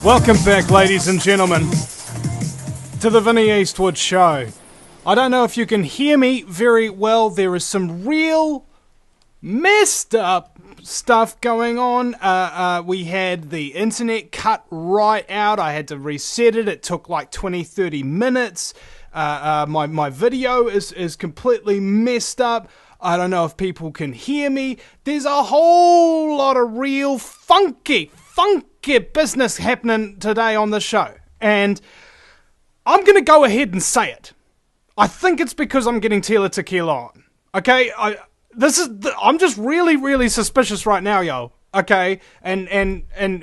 Welcome back, ladies and gentlemen, to the Vinny Eastwood show. I don't know if you can hear me very well. There is some real messed up stuff going on. We had the internet cut right out. I had to reset it. It took like 20-30 minutes. My video is completely messed up. I don't know if people can hear me. There's a whole lot of real funky business happening today on the show. And I'm going to go ahead and say it. I think it's because I'm getting Tila Tequila on. Okay? I'm just really suspicious right now, yo. Okay? And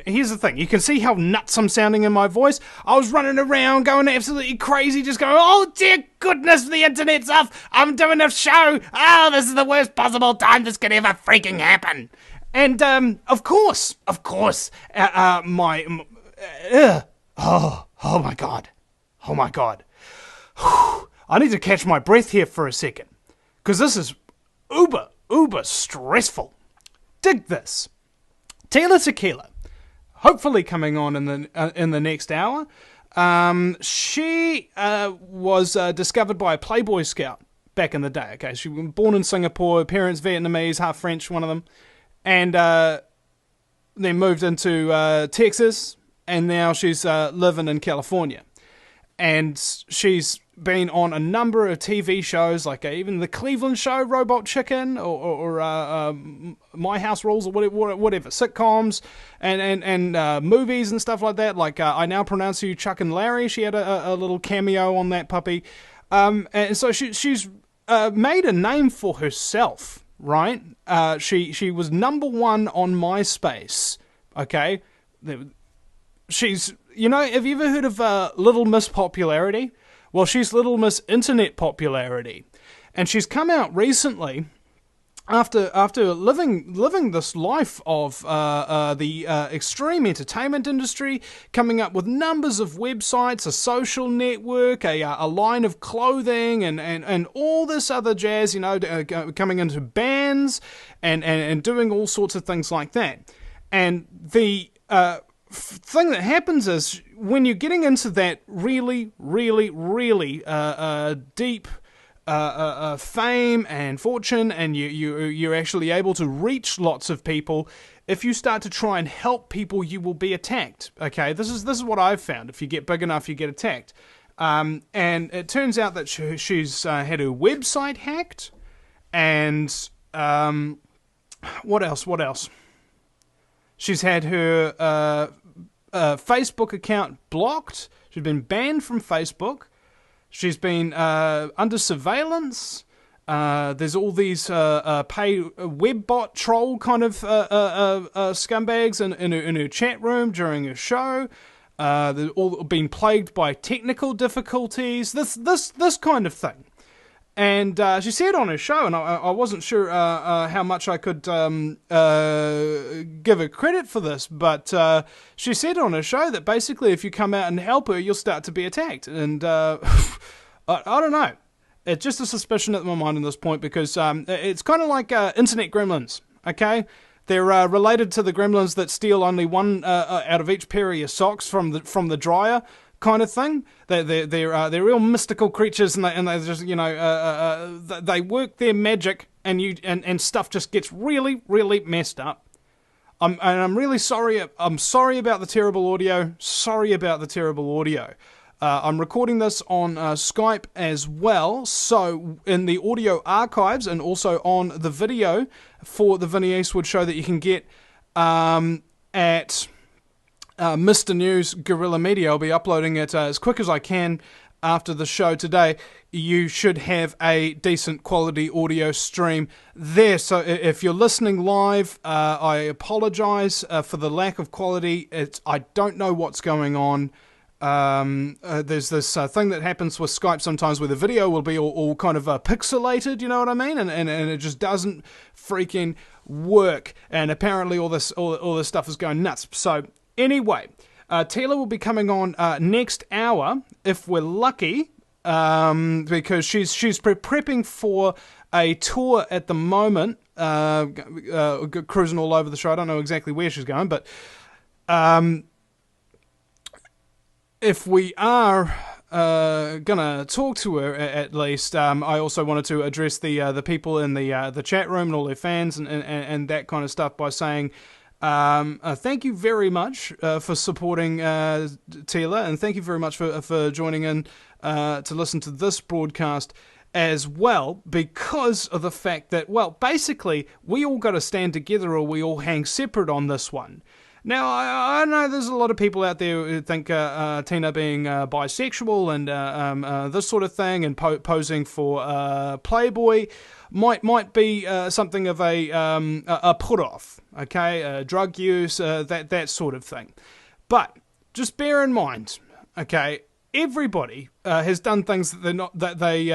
here's the thing. You can see how nuts I'm sounding in my voice. I was running around going absolutely crazy, just going, oh dear goodness, the internet's off. I'm doing a show. Oh, this is the worst possible time this could ever freaking happen. And, of course, oh my God. I need to catch my breath here for a second, because this is uber stressful. Dig this. Tila Tequila, hopefully coming on in the next hour. She was discovered by a Playboy scout back in the day. Okay, she was born in Singapore, parents Vietnamese, half French, one of them. And then moved into Texas, and now she's living in California. And she's been on a number of TV shows, like even the Cleveland show, Robot Chicken, or My House Rules, or whatever, sitcoms, and movies and stuff like that. Like I Now Pronounce You Chuck and Larry. She had a little cameo on that puppy. And so she's made a name for herself. Right? She was number one on MySpace. Okay? She's, have you ever heard of Little Miss Popularity? Well, she's Little Miss Internet Popularity. And she's come out recently after living this life of the extreme entertainment industry, coming up with numbers of websites, a social network, a line of clothing, and all this other jazz, coming into bands and doing all sorts of things like that. And the thing that happens is when you're getting into that really deep fame and fortune, and you're actually able to reach lots of people, if you start to try and help people, you will be attacked. Okay, this is what I've found. If you get big enough, you get attacked. And it turns out that she's had her website hacked, and what else? She's had her Facebook account blocked. She's been banned from Facebook. She's been under surveillance. There's all these pay webbot troll kind of scumbags in her chat room during her show. They've all been plagued by technical difficulties. This kind of thing. And she said on her show, and I wasn't sure how much I could give her credit for this, but she said on her show that basically if you come out and help her, you'll start to be attacked. And I don't know. It's just a suspicion at my mind at this point, because it's kind of like internet gremlins, okay? They're related to the gremlins that steal only one out of each pair of your socks from the dryer, kind of thing. They're real mystical creatures, and they just they work their magic, and stuff just gets really messed up. I'm really sorry. I'm sorry about the terrible audio. I'm recording this on Skype as well, so in the audio archives and also on the video for the Vinny Eastwood show that you can get at Mr. News Guerrilla Media. I'll be uploading it as quick as I can after the show today. You should have a decent quality audio stream there. So if you're listening live, I apologize for the lack of quality. I don't know what's going on. There's this thing that happens with Skype sometimes where the video will be all kind of pixelated, you know what I mean? And it just doesn't freaking work. And apparently all this stuff is going nuts. So anyway, Tila will be coming on next hour if we're lucky, because she's prepping for a tour at the moment, cruising all over the show. I don't know exactly where she's going, but if we are gonna talk to her at least, I also wanted to address the people in the chat room and all their fans and that kind of stuff by saying thank you very much for supporting Tila, and thank you very much for joining in to listen to this broadcast as well, because of the fact that, well, basically we all got to stand together or we all hang separate on this one. Now, I know there's a lot of people out there who think Tina being bisexual and this sort of thing and posing for Playboy might be something of a put-off, okay? Drug use, that sort of thing. But just bear in mind, okay, everybody has done things that they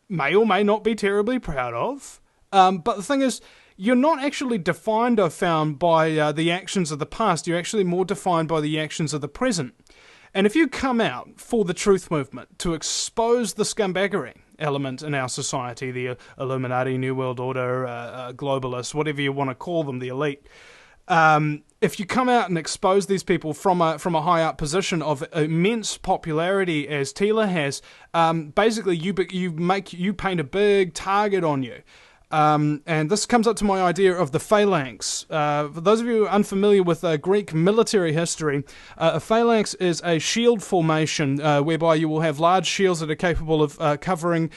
may or may not be terribly proud of. But the thing is, you're not actually defined, I've found, by the actions of the past. You're actually more defined by the actions of the present. And if you come out for the truth movement to expose the scumbaggery element in our society, the Illuminati, New World Order, globalists, whatever you want to call them, the elite, if you come out and expose these people from a high up position of immense popularity as Tila has, basically you paint a big target on you. And this comes up to my idea of the phalanx. For those of you who are unfamiliar with Greek military history, a phalanx is a shield formation whereby you will have large shields that are capable of covering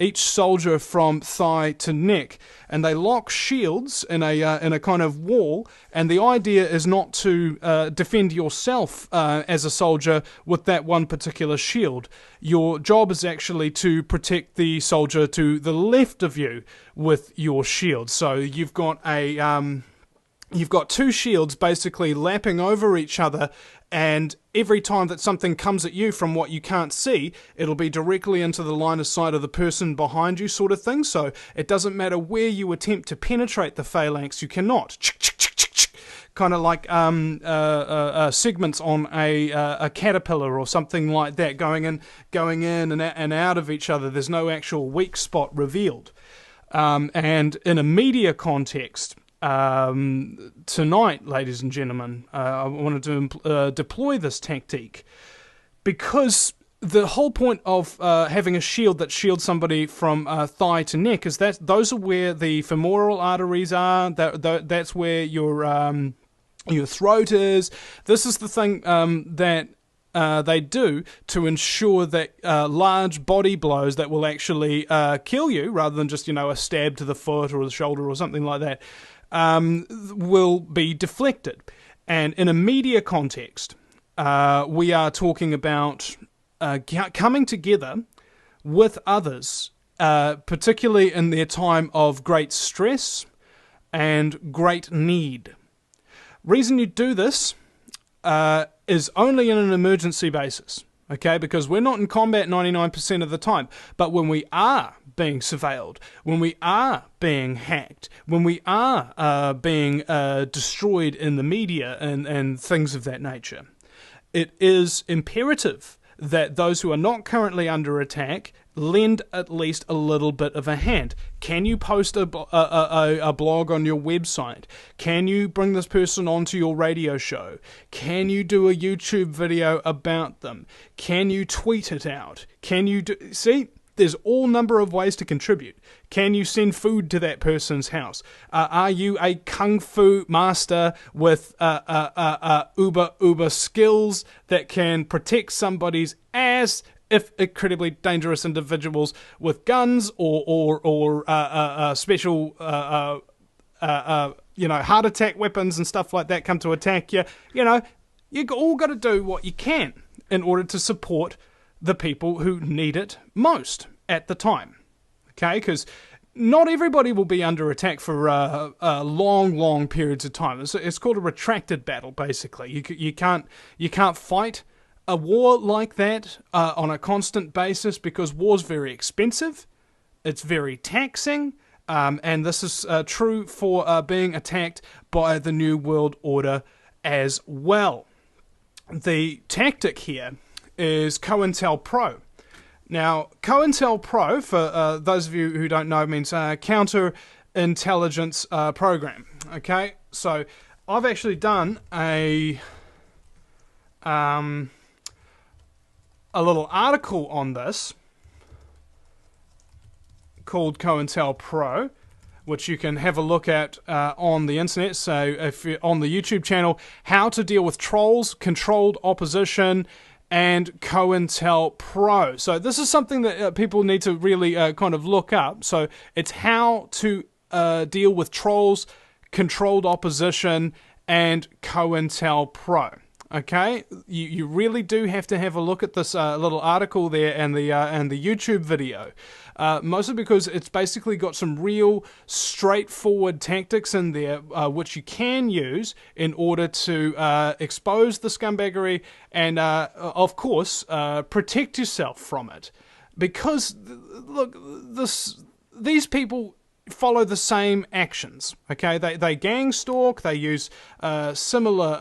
each soldier from thigh to neck. And they lock shields in a kind of wall, and the idea is not to defend yourself as a soldier with that one particular shield. Your job is actually to protect the soldier to the left of you with your shield. So you've got you've got two shields basically lapping over each other, and every time that something comes at you from what you can't see, it'll be directly into the line of sight of the person behind you, sort of thing. So it doesn't matter where you attempt to penetrate the phalanx, you cannot. Kind of like segments on a caterpillar or something like that, going in and out of each other. There's no actual weak spot revealed. And in a media context, tonight, ladies and gentlemen, I wanted to deploy this tactique because the whole point of having a shield that shields somebody from thigh to neck is that those are where the femoral arteries are. That's where your throat is. This is the thing that they do to ensure that large body blows that will actually kill you, rather than just, a stab to the foot or the shoulder or something like that, will be deflected. And in a media context, we are talking about coming together with others, particularly in their time of great stress and great need. Reason you do this is only in an emergency basis, okay? Because we're not in combat 99% of the time. But when we are being surveilled, when we are being hacked, when we are being destroyed in the media and things of that nature, it is imperative that those who are not currently under attack lend at least a little bit of a hand. Can you post a blog on your website? Can you bring this person onto your radio show? Can you do a YouTube video about them? Can you tweet it out? Can you see? There's all number of ways to contribute. Can you send food to that person's house? Are you a kung fu master with uber skills that can protect somebody's ass if incredibly dangerous individuals with guns or special heart attack weapons and stuff like that come to attack you? You all got to do what you can in order to support the people who need it most at the time, okay? Because not everybody will be under attack for long periods of time. It's called a retracted battle, basically. You can't fight a war like that on a constant basis because war's very expensive, it's very taxing, and this is true for being attacked by the New World Order as well. The tactic here is COINTELPRO. Now, COINTELPRO, for those of you who don't know, means counter-intelligence program. Okay, so I've actually done a a little article on this called COINTELPRO, which you can have a look at on the internet. So if you're on the YouTube channel, how to deal with trolls, controlled opposition, and COINTELPRO. So this is something that people need to really kind of look up. So it's how to deal with trolls, controlled opposition, and COINTELPRO. Okay, you really do have to have a look at this little article there and the YouTube video, mostly because it's basically got some real straightforward tactics in there which you can use in order to expose the scumbaggery and, of course, protect yourself from it. Because, look, these people follow the same actions, okay? They gang stalk, they use similar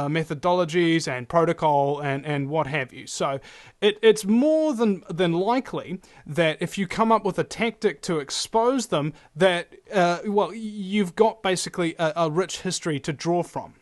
methodologies and protocol and what have you. So it's more than likely that if you come up with a tactic to expose them, that, well, you've got basically a rich history to draw from.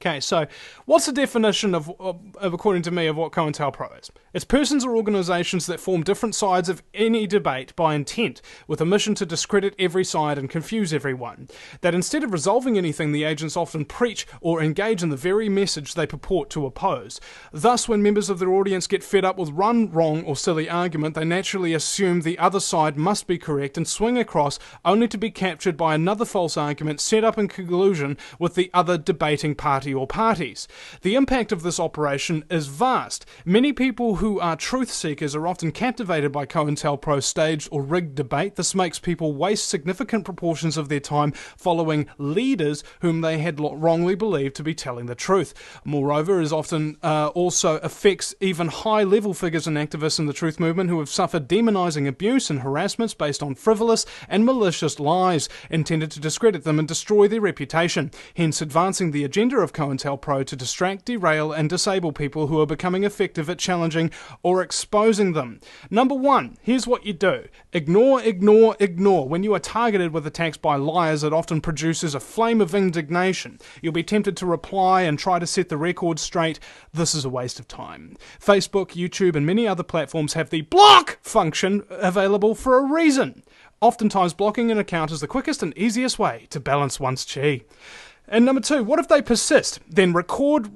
Okay, so what's the definition of according to me, of what COINTELPRO is? It's persons or organisations that form different sides of any debate by intent, with a mission to discredit every side and confuse everyone. That instead of resolving anything, the agents often preach or engage in the very message they purport to oppose. Thus, when members of their audience get fed up with one wrong or silly argument, they naturally assume the other side must be correct and swing across, only to be captured by another false argument set up in collusion with the other debating party or parties. The impact of this operation is vast. Many people who are truth seekers are often captivated by COINTELPRO's staged or rigged debate. This makes people waste significant proportions of their time following leaders whom they had wrongly believed to be telling the truth. Moreover, it often also affects even high-level figures and activists in the truth movement who have suffered demonizing abuse and harassments based on frivolous and malicious lies intended to discredit them and destroy their reputation, hence advancing the agenda of COINTELPRO to distract, derail, and disable people who are becoming effective at challenging or exposing them. Number one, here's what you do. Ignore, ignore, ignore. When you are targeted with attacks by liars, it often produces a flame of indignation. You'll be tempted to reply and try to set the record straight. This is a waste of time. Facebook, YouTube, and many other platforms have the block function available for a reason. Oftentimes, blocking an account is the quickest and easiest way to balance one's chi. And number two, what if they persist? Then record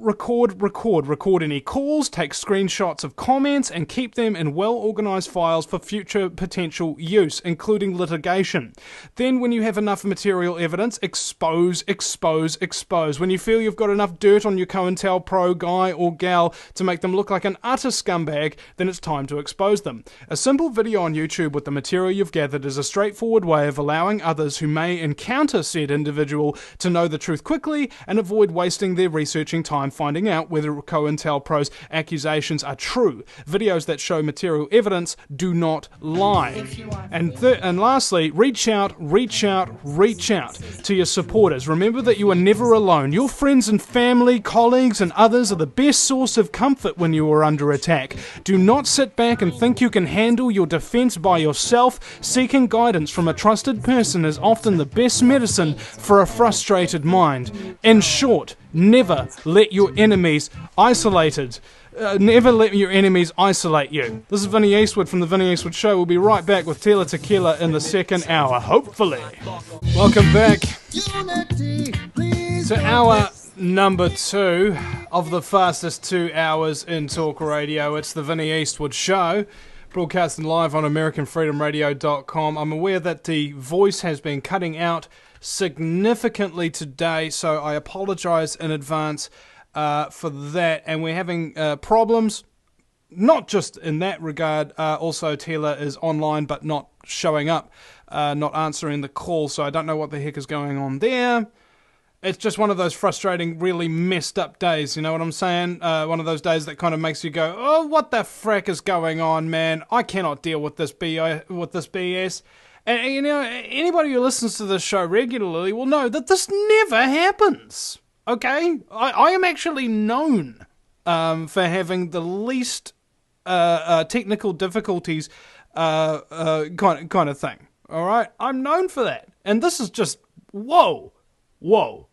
any calls, take screenshots of comments, and keep them in well-organized files for future potential use, including litigation. Then when you have enough material evidence, expose. When you feel you've got enough dirt on your COINTELPRO guy or gal to make them look like an utter scumbag, then it's time to expose them. A simple video on YouTube with the material you've gathered is a straightforward way of allowing others who may encounter said individual to know the truth quickly and avoid wasting their researching time finding out whether COINTELPRO's accusations are true. Videos that show material evidence do not lie. And lastly, reach out to your supporters. Remember that you are never alone. Your friends and family, colleagues, and others are the best source of comfort when you are under attack. Do not sit back and think you can handle your defense by yourself. Seeking guidance from a trusted person is often the best medicine for a frustrated mind. In short, never let your enemies isolate you. This is Vinny Eastwood from the Vinny Eastwood Show. We'll be right back with Tila Tequila in the second hour, hopefully. Welcome back to hour number 2 of the fastest 2 hours in talk radio. It's the Vinny Eastwood Show, broadcasting live on AmericanFreedomRadio.com. I'm aware that the voice has been cutting out significantly today, so I apologize in advance for that. And we're having problems, not just in that regard. Also, Tila is online but not showing up, not answering the call, so I don't know what the heck is going on there. It's just one of those frustrating, really messed up days, you know what I'm saying? One of those days that kind of makes you go, oh, what the frack is going on, man? I cannot deal with this BS. And, you know, anybody who listens to this show regularly will know that this never happens, okay? I am actually known for having the least technical difficulties kind of thing, all right? I'm known for that. And this is just, whoa,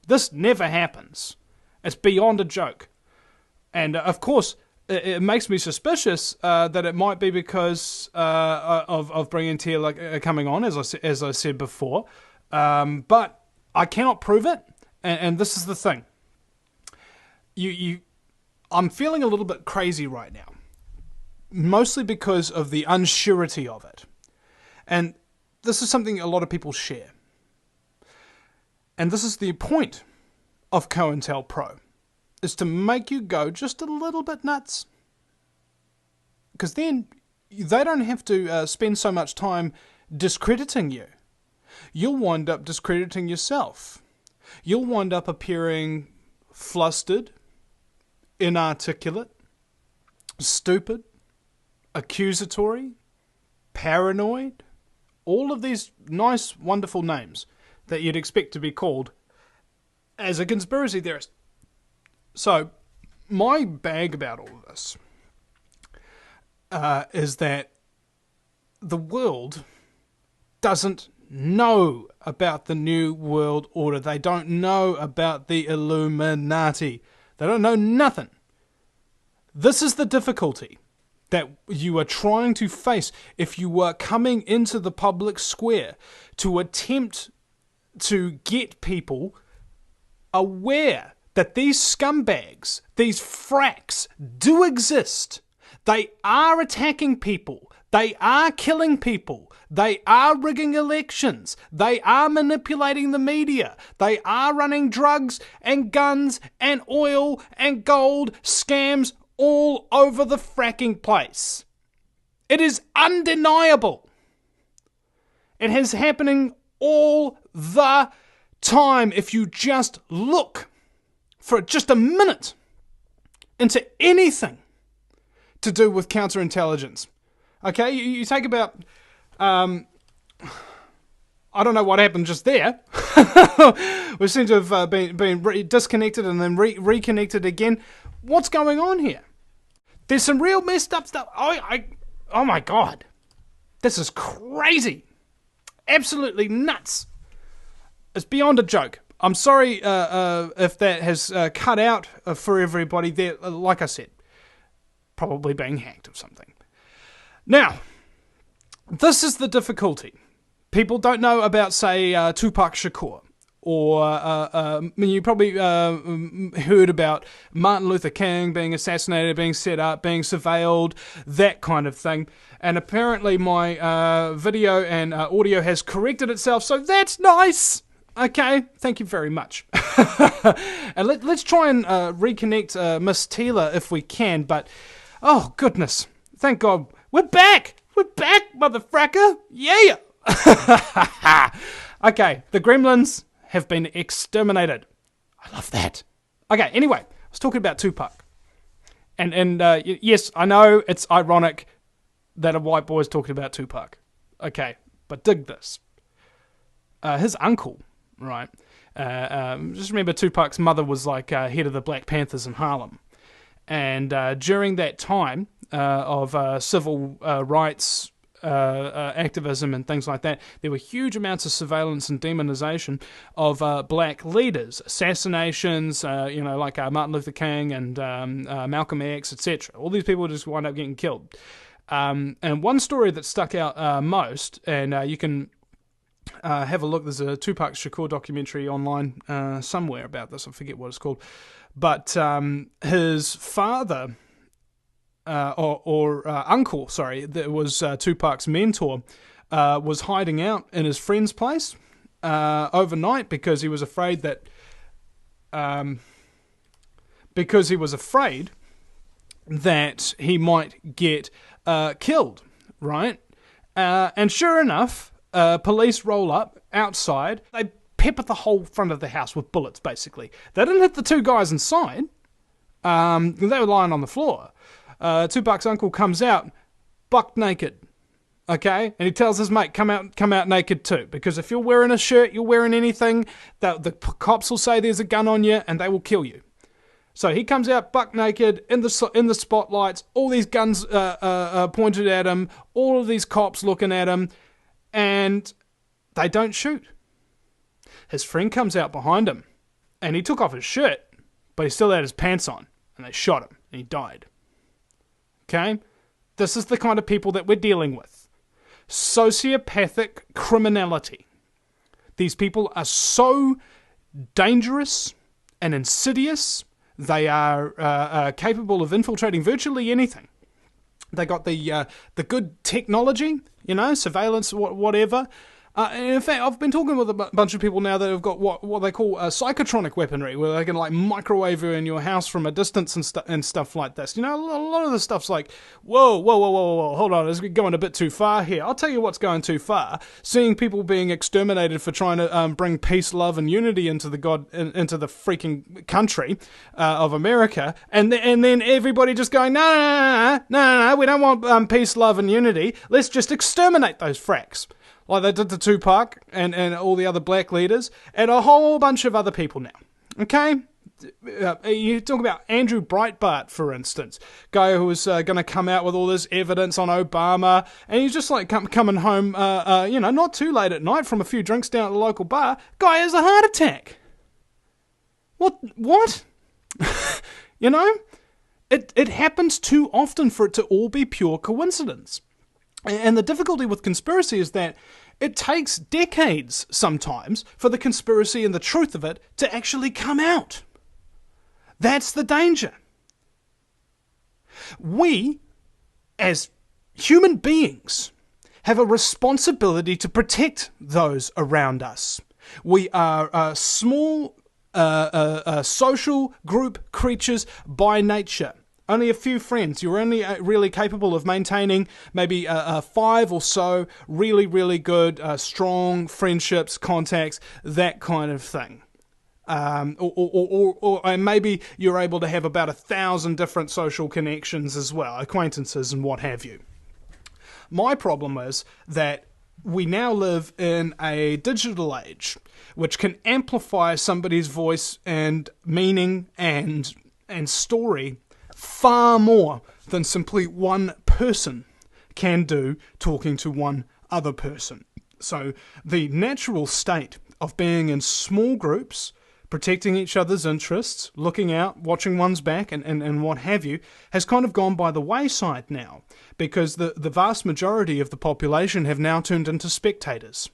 this never happens. It's beyond a joke. And, of course, it makes me suspicious that it might be because of bringing Tila coming on, as I said before. But I cannot prove it, and this is the thing. I'm feeling a little bit crazy right now, mostly because of the unsurety of it. And this is something a lot of people share. And this is the point of COINTELPRO, is to make you go just a little bit nuts. Because then they don't have to spend so much time discrediting you. You'll wind up discrediting yourself. You'll wind up appearing flustered, inarticulate, stupid, accusatory, paranoid, all of these nice, wonderful names that you'd expect to be called as a conspiracy theorist. So, my bag about all of this is that the world doesn't know about the New World Order. They don't know about the Illuminati. They don't know nothing. This is the difficulty that you are trying to face if you are coming into the public square to attempt to get people aware that these scumbags, these fracks, do exist. They are attacking people. They are killing people. They are rigging elections. They are manipulating the media. They are running drugs and guns and oil and gold scams all over the fracking place. It is undeniable. It is happening all the time. If you just look for just a minute into anything to do with counterintelligence. Okay, you take about, I don't know what happened just there. We seem to have been disconnected and then reconnected again. What's going on here? There's some real messed up stuff. Oh my God. This is crazy. Absolutely nuts. It's beyond a joke. I'm sorry if that has cut out for everybody there. Like I said, probably being hacked or something. Now, this is the difficulty. People don't know about, say, Tupac Shakur. Or you probably heard about Martin Luther King being assassinated, being set up, being surveilled, that kind of thing. And apparently my video and audio has corrected itself, so that's nice. Okay, thank you very much. And let's try and reconnect Miss Tila if we can, but oh goodness, thank God, we're back! We're back, motherfracker! Yeah! Okay, the gremlins have been exterminated. I love that. Okay, anyway, I was talking about Tupac. And yes, I know it's ironic that a white boy is talking about Tupac. Okay, but dig this. His uncle, right? Just remember Tupac's mother was like head of the Black Panthers in Harlem. And during that time of civil rights activism and things like that, there were huge amounts of surveillance and demonization of black leaders, assassinations, like Martin Luther King and Malcolm X, etc. All these people just wind up getting killed. And one story that stuck out most, and you can have a look, there's a Tupac Shakur documentary online somewhere about this, I forget what it's called, but his father... or uncle, sorry, that was Tupac's mentor, was hiding out in his friend's place overnight because he was afraid that he might get killed, right? And sure enough, police roll up outside. They pepper the whole front of the house with bullets, basically. They didn't hit the two guys inside. They were lying on the floor. Tupac's uncle comes out, buck naked, okay? And he tells his mate, come out naked too, because if you're wearing a shirt, you're wearing anything, the cops will say there's a gun on you, and they will kill you. So he comes out buck naked, in the spotlights, all these guns pointed at him, all of these cops looking at him, and they don't shoot. His friend comes out behind him, and he took off his shirt, but he still had his pants on, and they shot him, and he died. Okay? This is the kind of people that we're dealing with. Sociopathic criminality. These people are so dangerous and insidious. They are capable of infiltrating virtually anything. They got the good technology, surveillance, whatever. And in fact, I've been talking with a bunch of people now that have got what they call psychotronic weaponry, where they can like microwave you in your house from a distance and stuff like this. A lot of the stuff's like, whoa, hold on, it's going a bit too far here. I'll tell you what's going too far. Seeing people being exterminated for trying to bring peace, love, and unity into the freaking country of America, and then everybody just going, no, we don't want peace, love, and unity. Let's just exterminate those fracks. Like they did to Tupac and all the other black leaders and a whole bunch of other people now. Okay? You talk about Andrew Breitbart, for instance, guy who was going to come out with all this evidence on Obama, and he's just like coming home, not too late at night from a few drinks down at the local bar. Guy has a heart attack. What? It happens too often for it to all be pure coincidence. And the difficulty with conspiracy is that it takes decades sometimes for the conspiracy and the truth of it to actually come out. That's the danger. We, as human beings, have a responsibility to protect those around us. We are small social group creatures by nature. Only a few friends. You're only really capable of maintaining maybe 5 or so really, really good, strong friendships, contacts, that kind of thing. Or maybe you're able to have about 1,000 different social connections as well, acquaintances and what have you. My problem is that we now live in a digital age, which can amplify somebody's voice and meaning and story far more than simply one person can do talking to one other person. So the natural state of being in small groups, protecting each other's interests, looking out, watching one's back, and what have you, has kind of gone by the wayside now, because the vast majority of the population have now turned into spectators.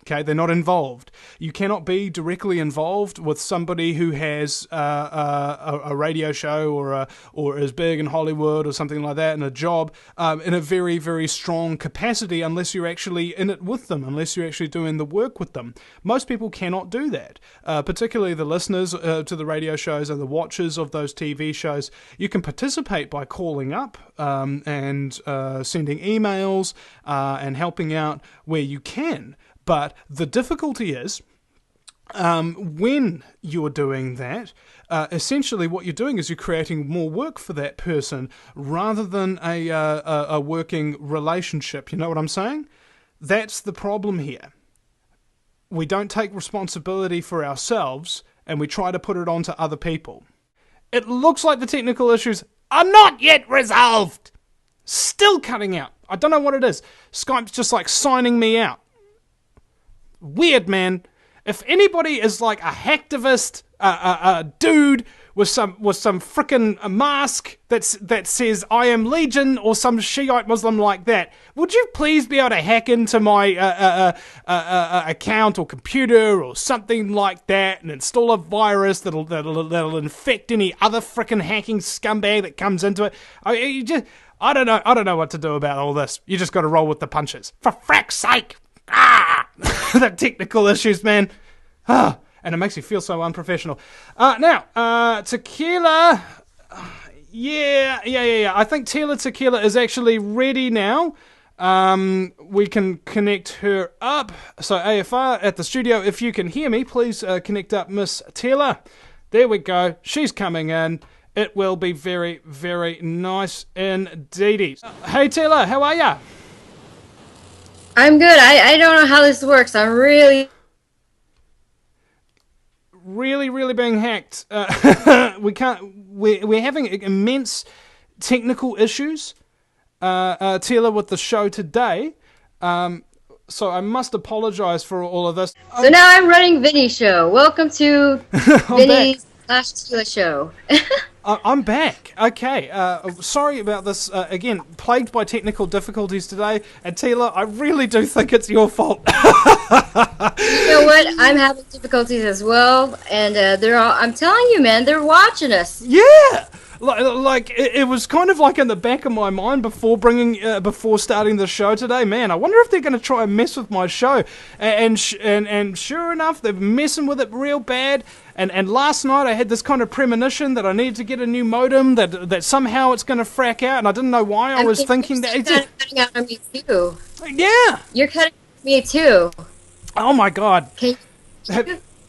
Okay, they're not involved. You cannot be directly involved with somebody who has a radio show or is big in Hollywood or something like that, and a job in a very, very strong capacity, unless you're actually in it with them, unless you're actually doing the work with them. Most people cannot do that, particularly the listeners to the radio shows and the watchers of those TV shows. You can participate by calling up and sending emails and helping out where you can. But the difficulty is, when you're doing that, essentially what you're doing is you're creating more work for that person rather than a working relationship. You know what I'm saying? That's the problem here. We don't take responsibility for ourselves and we try to put it onto other people. It looks like the technical issues are not yet resolved. Still cutting out. I don't know what it is. Skype's just like signing me out. Weird, man. If anybody is like a hacktivist, a dude with some frickin' mask that says I am Legion or some Shiite Muslim like that, would you please be able to hack into my account or computer or something like that and install a virus that'll infect any other frickin' hacking scumbag that comes into it? I don't know what to do about all this. You just got to roll with the punches. For frack's sake! The technical issues, man. And it makes you feel so unprofessional. Now, Tequila. Yeah. I think Tila Tequila is actually ready now. We can connect her up. So AFR at the studio, if you can hear me, please connect up Miss Tila. There we go. She's coming in. It will be very, very nice indeed. Hey Tila, how are ya? I'm good. I don't know how this works. I'm really being hacked. We're having immense technical issues, Tila, with the show today. So I must apologize for all of this. So now I'm running Vinny's show. Welcome to Vinny's /Tila show. I'm back. Okay. Sorry about this. Again, plagued by technical difficulties today. And Tila, I really do think it's your fault. You know what? I'm having difficulties as well, and they're all. I'm telling you, man, they're watching us. Yeah. Like it was kind of like in the back of my mind before starting the show today. Man, I wonder if they're going to try and mess with my show, and sure enough, they're messing with it real bad. And last night I had this kind of premonition that I needed to get a new modem that somehow it's going to frack out, and I didn't know why. I was thinking that. You're cutting out on me too. Yeah. You're cutting out on me too. Oh my God.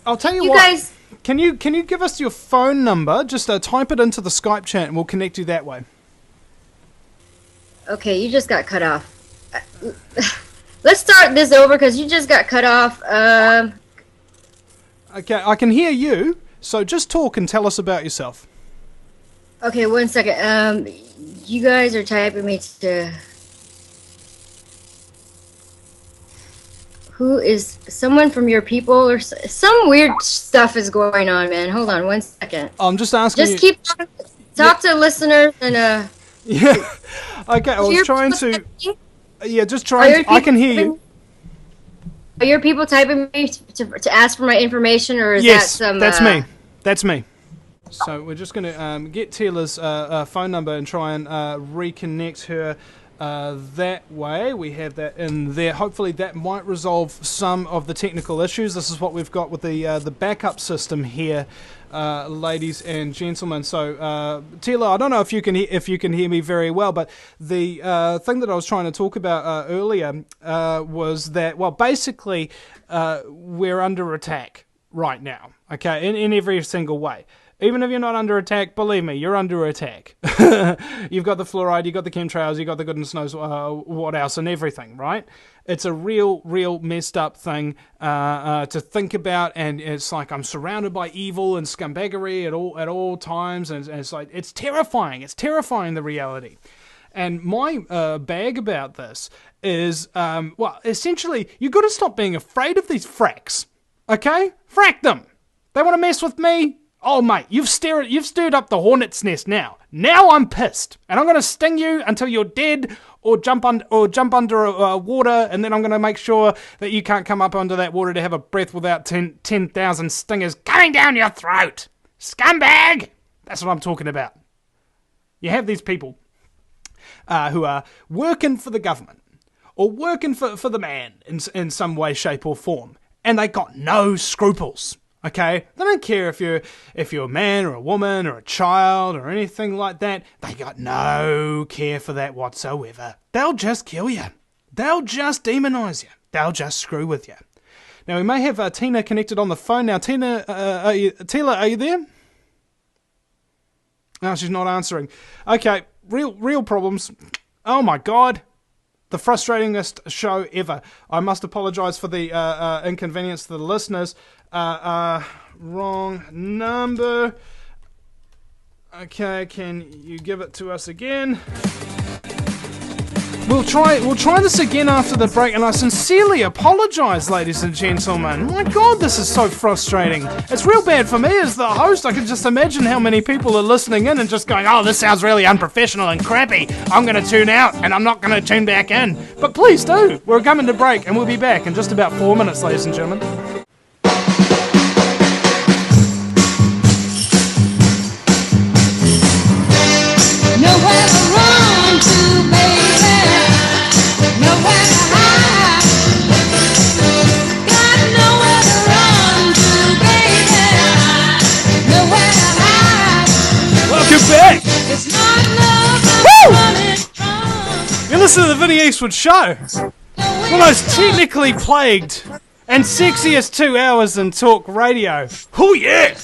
I'll tell you what. Guys. Can you give us your phone number? Just type it into the Skype chat and we'll connect you that way. Okay, you just got cut off. Let's start this over because you just got cut off. Okay, I can hear you, so just talk and tell us about yourself. Okay, 1 second. You guys are typing me to... Who is someone from your people or some weird stuff is going on, man? Hold on 1 second. I'm just asking. Just keep talk to listeners and Yeah. Okay, I was trying to. Yeah, just try. I can hear you. Are your people typing me to ask for my information, or is yes, that some? That's me. That's me. So we're just going to get Tila's phone number and try and reconnect her. That way, we have that in there. Hopefully that might resolve some of the technical issues. This is what we've got with the backup system here, ladies and gentlemen. So, Tila, I don't know if you can hear me very well, but the thing that I was trying to talk about earlier was that, well, basically, we're under attack right now, okay, in every single way. Even if you're not under attack, believe me, you're under attack. You've got the fluoride, you've got the chemtrails, you've got the goodness knows what else and everything, right? It's a real messed up thing to think about, and it's like I'm surrounded by evil and scumbaggery at all times, and it's like, it's terrifying. It's terrifying, the reality. And my bag about this is, well, essentially, you've got to stop being afraid of these fracks, okay? Frack them. They want to mess with me? Oh, mate, you've stirred up the hornet's nest now. Now I'm pissed, and I'm going to sting you until you're dead, or jump under water, and then I'm going to make sure that you can't come up under that water to have a breath without 10,000 stingers coming down your throat. Scumbag! That's what I'm talking about. You have these people who are working for the government, or working for the man in some way, shape, or form, and they got no scruples. Okay, they don't care if you're a man or a woman or a child or anything like that. They got no care for that whatsoever. They'll just kill you. They'll just demonize you. They'll just screw with you. Now we may have Tina connected on the phone now. Tila, are you there? No, she's not answering. Okay, real problems. Oh my God. The frustratingest show ever. I must apologise for the inconvenience to the listeners. Wrong number. Okay, can you give it to us again? We'll try this again after the break, and I sincerely apologise, ladies and gentlemen. My God, this is so frustrating. It's real bad for me as the host. I can just imagine how many people are listening in and just going, oh, this sounds really unprofessional and crappy. I'm going to tune out, and I'm not going to tune back in. But please do. We're coming to break, and we'll be back in just about 4 minutes, ladies and gentlemen. Nowhere to run to, baby. Nowhere to hide. Got nowhere to run to, baby. Nowhere to hide. Welcome back. It's not love running from. You're listening to the Vinny Eastwood Show. The most technically plagued and sexiest 2 hours in talk radio. Oh yeah!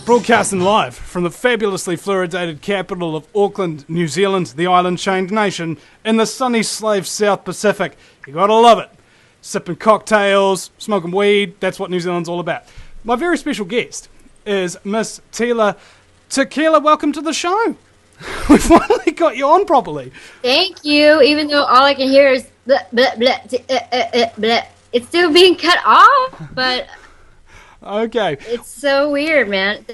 Broadcasting live from the fabulously fluoridated capital of Auckland, New Zealand, the island-chained nation, in the sunny slave South Pacific. You gotta love it. Sipping cocktails, smoking weed, that's what New Zealand's all about. My very special guest is Miss Tila Tequila. Welcome to the show. We finally got you on properly. Thank you, even though all I can hear is bleh, bleh, bleh, bleh. It's still being cut off, but... Okay. It's so weird, man.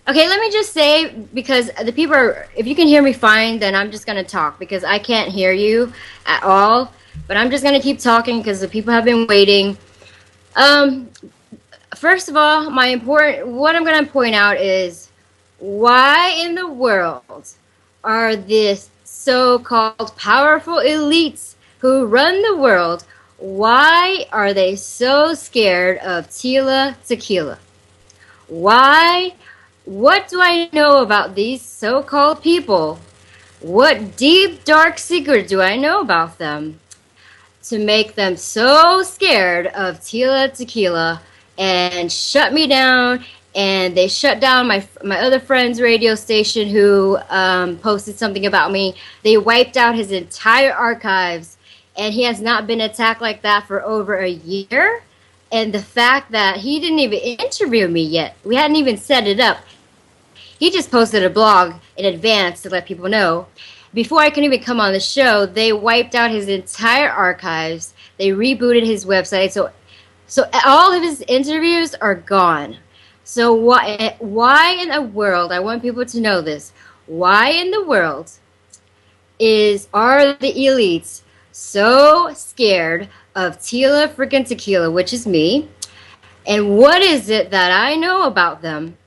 Okay, let me just say, because the people are, if you can hear me fine, then I'm just going to talk because I can't hear you at all. But I'm just going to keep talking because the people have been waiting. Um, First of all, what I'm going to point out is why in the world are this so-called powerful elites who run the world, why are they so scared of Tila Tequila? Why? What do I know about these so-called people? What deep, dark secret do I know about them to make them so scared of Tila Tequila and shut me down? And they shut down my other friend's radio station who posted something about me. They wiped out his entire archives, and he has not been attacked like that for over a year. And the fact that he didn't even interview me yet, we hadn't even set it up. He just posted a blog in advance to let people know. Before I could even come on the show, they wiped out his entire archives. They rebooted his website, so all of his interviews are gone. So why in the world? I want people to know this. Why in the world are the elites so scared of Tila freaking Tequila, which is me? And what is it that I know about them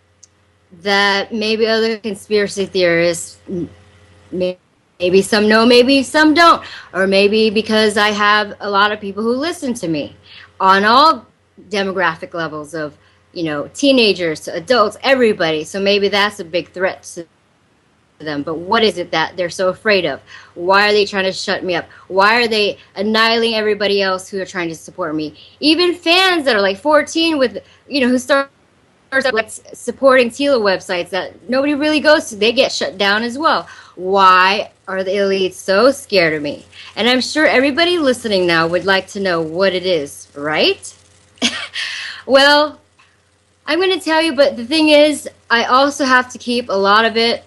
that maybe other conspiracy theorists, maybe some know, maybe some don't, or maybe because I have a lot of people who listen to me on all demographic levels of, teenagers to adults, everybody. So maybe that's a big threat to them. But what is it that they're so afraid of? Why are they trying to shut me up? Why are they annihilating everybody else who are trying to support me? Even fans that are like 14 with, who start like supporting Tila websites that nobody really goes to, they get shut down as well. Why are the elites so scared of me? And I'm sure everybody listening now would like to know what it is, right? Well, I'm going to tell you, but the thing is, I also have to keep a lot of it.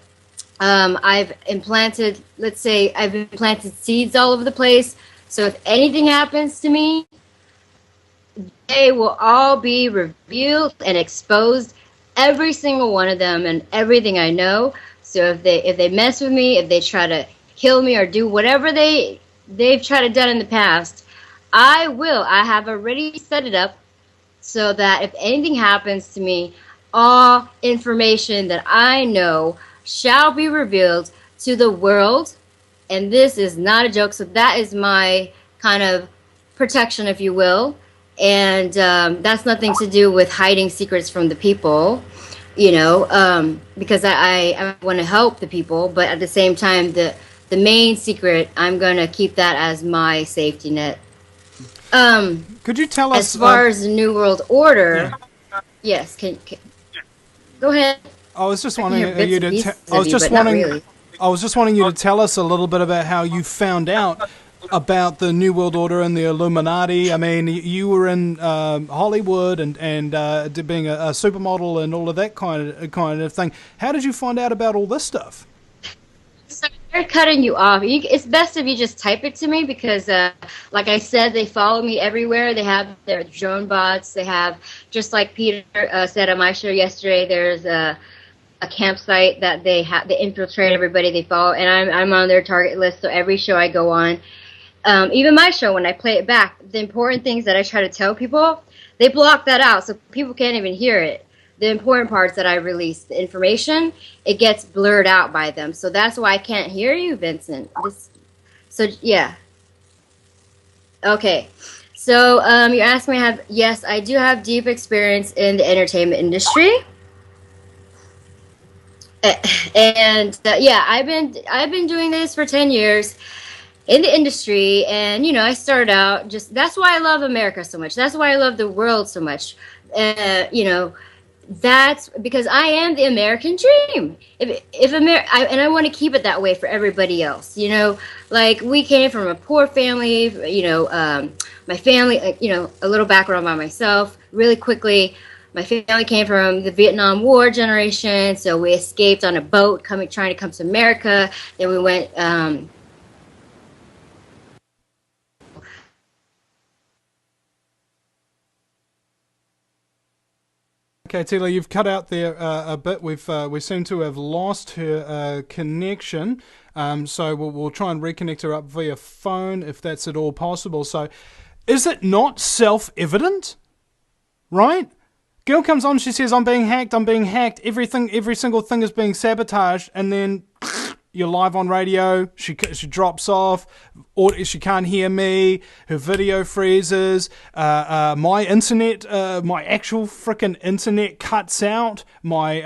I've implanted seeds all over the place. So if anything happens to me, they will all be revealed and exposed, every single one of them and everything I know. So if they mess with me, if they try to kill me or do whatever they've tried to done in the past, I have already set it up so that if anything happens to me, all information that I know shall be revealed to the world. And this is not a joke. So that is my kind of protection, if you will. And that's nothing to do with hiding secrets from the people, because I want to help the people. But at the same time, the main secret, I'm going to keep that as my safety net. Could you tell us? As far as the New World Order, Yeah. yes, can go ahead. I was just I can wanting hear bits you and to. pieces I of was you, just but not wanting. really. I was just wanting you to tell us a little bit about how you found out about the New World Order and the Illuminati. I mean, you were in Hollywood and being a supermodel and all of that kind of thing. How did you find out about all this stuff? So they're cutting you off. It's best if you just type it to me because, like I said, they follow me everywhere. They have their drone bots. They have, just like Peter said on my show yesterday, there's a campsite that they infiltrate everybody they follow, and I'm on their target list. So every show I go on, even my show, when I play it back, the important things that I try to tell people, they block that out, so people can't even hear it. The important parts that I release, the information, it gets blurred out by them. So that's why I can't hear you, Vincent. So yeah, okay. So you're asking me, yes, I do have deep experience in the entertainment industry. And yeah, I've been doing this for 10 years in the industry, and I started out, just that's why I love America so much. That's why I love the world so much. That's because I am the American dream. And I want to keep it that way for everybody else. Like we came from a poor family. My family. A little background by myself, really quickly. My family came from the Vietnam War generation, so we escaped on a boat, trying to come to America. Then we went. Okay, Tila, you've cut out there a bit. We seem to have lost her connection. So we'll try and reconnect her up via phone if that's at all possible. So, is it not self-evident, right? Girl comes on, she says, I'm being hacked. Every single thing is being sabotaged, and then you're live on radio, she drops off, or she can't hear me, her video freezes, my internet, my actual frickin' internet cuts out, my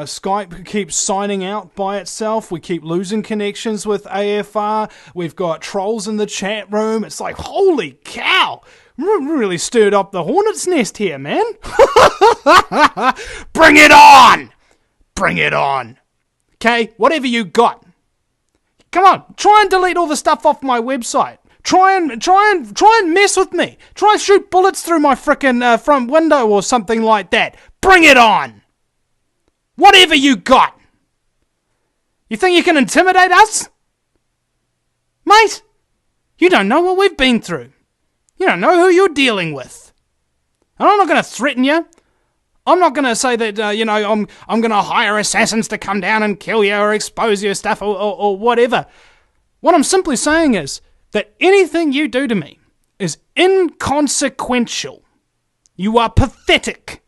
Skype keeps signing out by itself, we keep losing connections with AFR, we've got trolls in the chat room, it's like, holy cow! Really stirred up the hornet's nest here, man. Bring it on! Bring it on. Okay, whatever you got. Come on, try and delete all the stuff off my website. Try and mess with me. Try and shoot bullets through my frickin' front window or something like that. Bring it on. Whatever you got. You think you can intimidate us? Mate, you don't know what we've been through. You don't know who you're dealing with. And I'm not going to threaten you. I'm not going to say that, I'm going to hire assassins to come down and kill you or expose your stuff or whatever. What I'm simply saying is that anything you do to me is inconsequential. You are pathetic.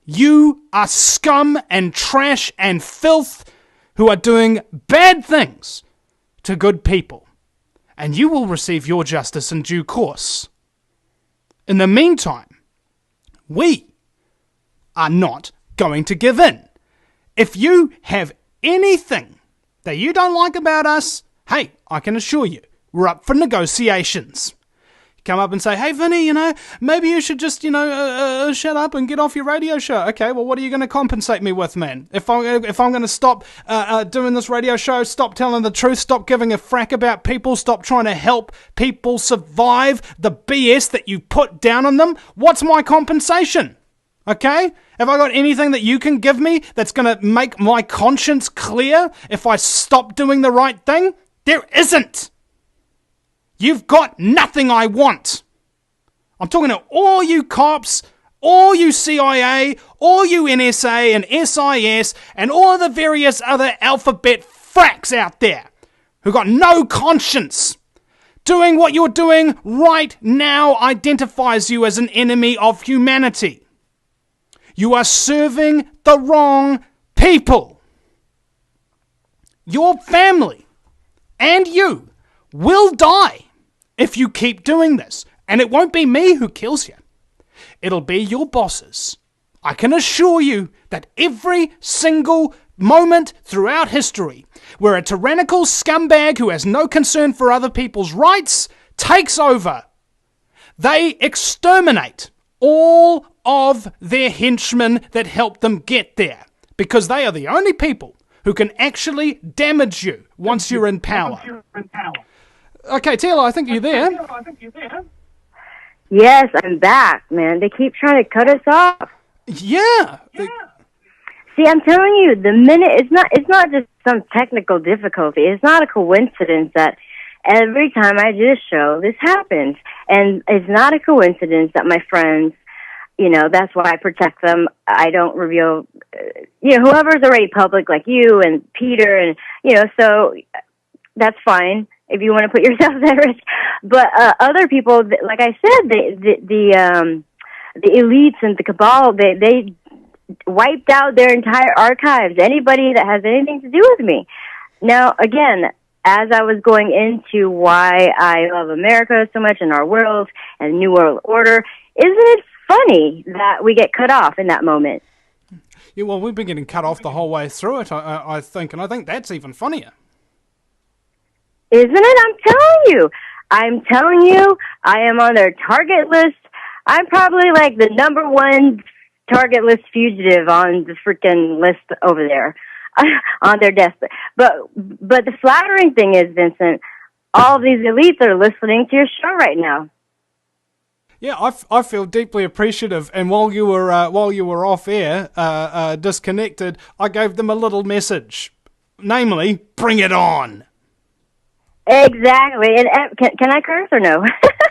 You are scum and trash and filth who are doing bad things to good people. And you will receive your justice in due course. In the meantime, we are not going to give in. If you have anything that you don't like about us, hey, I can assure you, we're up for negotiations. Come up and say, hey, Vinny, maybe you should just, shut up and get off your radio show. Okay, well, what are you going to compensate me with, man? If I'm going to stop doing this radio show, stop telling the truth, stop giving a frack about people, stop trying to help people survive the BS that you put down on them, what's my compensation? Okay? Have I got anything that you can give me that's going to make my conscience clear if I stop doing the right thing? There isn't. You've got nothing I want. I'm talking to all you cops, all you CIA, all you NSA and SIS, and all the various other alphabet fracks out there who got no conscience. Doing what you're doing right now identifies you as an enemy of humanity. You are serving the wrong people. Your family and you will die if you keep doing this. And it won't be me who kills you. It'll be your bosses. I can assure you that every single moment throughout history where a tyrannical scumbag who has no concern for other people's rights takes over, they exterminate all of their henchmen that helped them get there, because they are the only people who can actually damage you once you're in power. Okay, Tila, I think you're there. Yes, I'm back, man. They keep trying to cut us off. Yeah. See, I'm telling you, the minute it's not just some technical difficulty. It's not a coincidence that every time I do a show, this happens. And it's not a coincidence that my friends, that's why I protect them. I don't reveal, whoever's already public, like you and Peter, and, so that's fine if you want to put yourself at risk. But other people, like I said, the elites and the cabal, they wiped out their entire archives, anybody that has anything to do with me. Now, again, as I was going into why I love America so much and our world and New World Order, isn't it funny that we get cut off in that moment? Yeah, well, we've been getting cut off the whole way through it, I think, and I think that's even funnier. Isn't it? I'm telling you, I am on their target list. I'm probably like the number one target list fugitive on the freaking list over there, on their desk. But the flattering thing is, Vincent, all these elites are listening to your show right now. Yeah, I feel deeply appreciative. And while you were off air, disconnected, I gave them a little message, namely, bring it on. Exactly. And can I curse or no?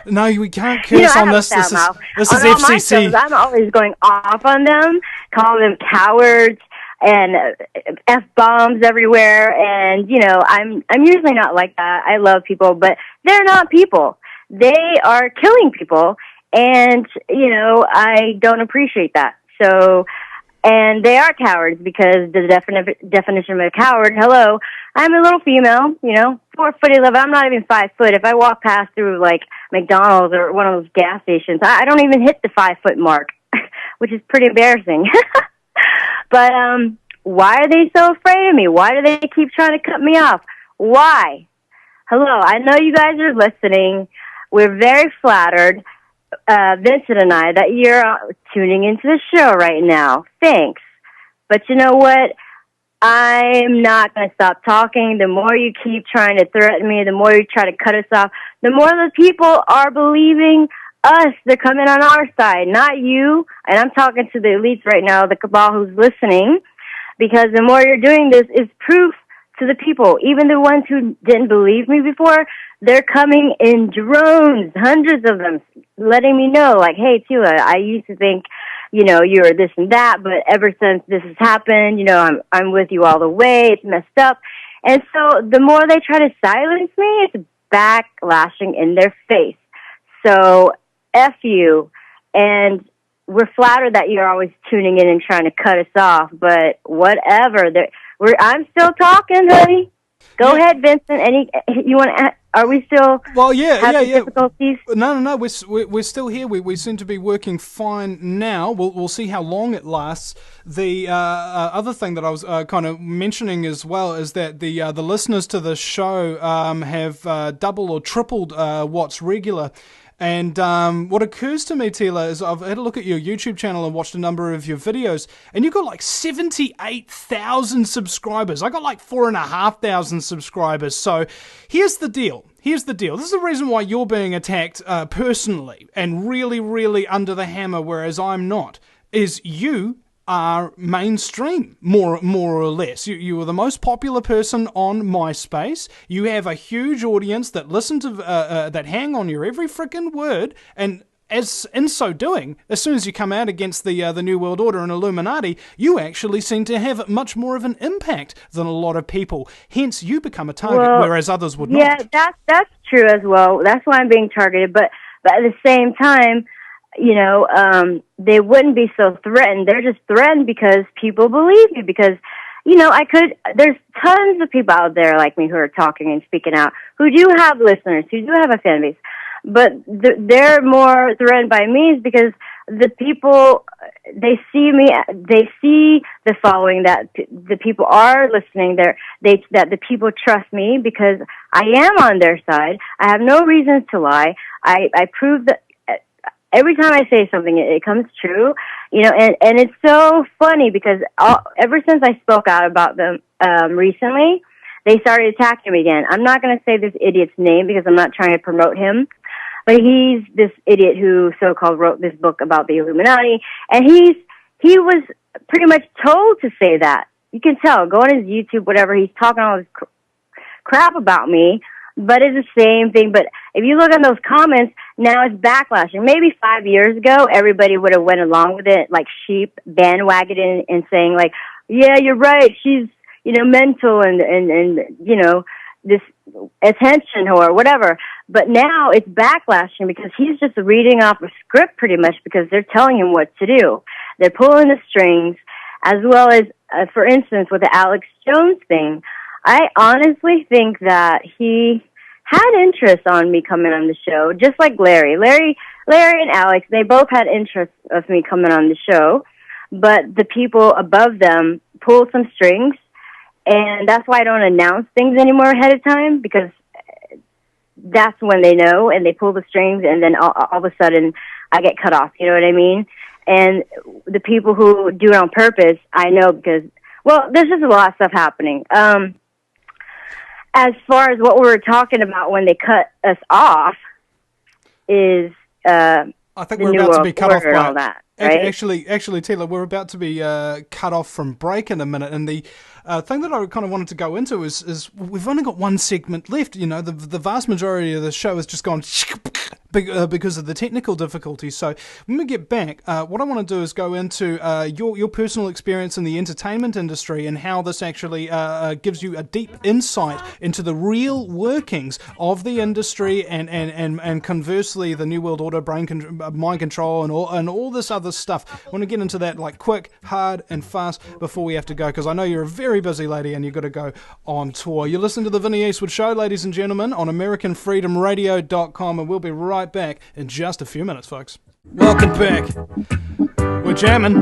No, we can't You know, curse I on have a this. foul This is mouth. this is On all my FCC. shows, I'm always going off on them, calling them cowards and F-bombs everywhere. And, you know, I'm usually not like that. I love people, but they're not people. They are killing people. And, you know, I don't appreciate that. So, and they are cowards because the definition of a coward, hello, I'm a little female, you know, 4'11". I'm not even 5 foot. If I walk past through like McDonald's or one of those gas stations, I don't even hit the 5 foot mark, which is pretty embarrassing. But why are they so afraid of me? Why do they keep trying to cut me off? Why? Hello, I know you guys are listening. We're very flattered, Vincent and I, that you're tuning into the show right now. Thanks. But you know what? I'm not going to stop talking. The more you keep trying to threaten me, the more you try to cut us off, the more the people are believing us. They're coming on our side, not you. And I'm talking to the elites right now, the cabal who's listening, because the more you're doing this is proof to the people. Even the ones who didn't believe me before, they're coming in drones, hundreds of them, letting me know, like, hey, Tila, I used to think, you know, you're this and that, but ever since this has happened, you know, I'm with you all the way. It's messed up. And so the more they try to silence me, it's backlashing in their face. So F you. And we're flattered that you're always tuning in and trying to cut us off, but whatever. I'm still talking, honey. Go ahead, Vincent. You want to? Are we still? Well, yeah. Difficulties? No. We're still here. We seem to be working fine now. We'll see how long it lasts. The other thing that I was kind of mentioning as well is that the listeners to the show have doubled or tripled what's regular. And what occurs to me, Tila, is I've had a look at your YouTube channel and watched a number of your videos, and you've got like 78,000 subscribers. I got like 4,500 subscribers. So here's the deal. This is the reason why you're being attacked personally and really, really under the hammer, whereas I'm not, is you are mainstream, more or less. You are the most popular person on MySpace. You have a huge audience that listen to, that hang on your every freaking word, and as in so doing, as soon as you come out against the New World Order and Illuminati, you actually seem to have much more of an impact than a lot of people. Hence, you become a target, whereas others would not. Yeah, that's true as well. That's why I'm being targeted. But at the same time, you know, they wouldn't be so threatened. They're just threatened because people believe you. Because, you know, there's tons of people out there like me who are talking and speaking out, who do have listeners, who do have a fan base. But they're more threatened by me is because the people, they see me, they see the following, that the people are listening, that the people trust me because I am on their side. I have no reasons to lie. I prove that. Every time I say something, it comes true, you know, and it's so funny because ever since I spoke out about them recently, they started attacking me again. I'm not going to say this idiot's name because I'm not trying to promote him, but he's this idiot who so-called wrote this book about the Illuminati, and he was pretty much told to say that. You can tell. Go on his YouTube, whatever. He's talking all this crap about me. But it's the same thing. But if you look at those comments, now it's backlashing. Maybe 5 years ago, everybody would have went along with it, like sheep, bandwagoning and saying like, yeah, you're right. She's, you know, mental and, you know, this attention or whatever. But now it's backlashing because he's just reading off a script pretty much because they're telling him what to do. They're pulling the strings, as well as, for instance, with the Alex Jones thing. I honestly think that he had interest on me coming on the show, just like Larry and Alex, they both had interest of me coming on the show, but the people above them pulled some strings, and that's why I don't announce things anymore ahead of time, because that's when they know, and they pull the strings, and then all of a sudden I get cut off, you know what I mean? And the people who do it on purpose, I know because, well, there's just a lot of stuff happening. As far as what we were talking about when they cut us off is I think we're about to be cut off by all that, right? Actually, Tila, we're about to be cut off from break in a minute, and the thing that I kind of wanted to go into is we've only got one segment left. You know, the vast majority of the show has just gone because of the technical difficulties. So when we get back, what I want to do is go into your personal experience in the entertainment industry and how this actually gives you a deep insight into the real workings of the industry and conversely the New World Order, mind control and all this other stuff. I want to get into that like quick, hard and fast before we have to go, because I know you're a very busy lady and you've got to go on tour. You're listening to the Vinny Eastwood Show, ladies and gentlemen, on AmericanFreedomRadio.com, and we'll be right back in just a few minutes, folks. Welcome back. We're jamming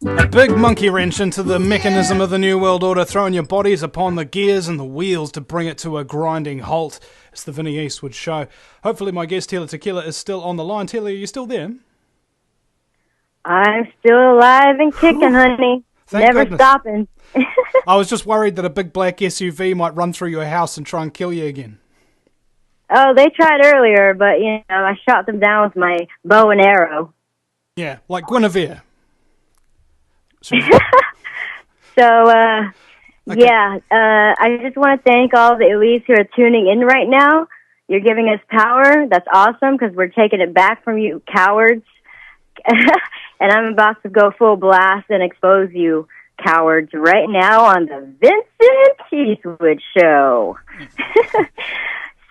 a big monkey wrench into the mechanism of the New World Order, throwing your bodies upon the gears and the wheels to bring it to a grinding halt. It's the Vinny Eastwood Show. Hopefully my guest Tila Tequila is still on the line. Tila, are you still there? I'm still alive and kicking, honey. Never goodness. Stopping. I was just worried that a big black SUV might run through your house and try and kill you again. Oh, they tried earlier, but, I shot them down with my bow and arrow. Yeah, like Guinevere. So, I just want to thank all the elites who are tuning in right now. You're giving us power. That's awesome, because we're taking it back from you cowards. And I'm about to go full blast and expose you cowards right now on the Vincent Eastwood Show.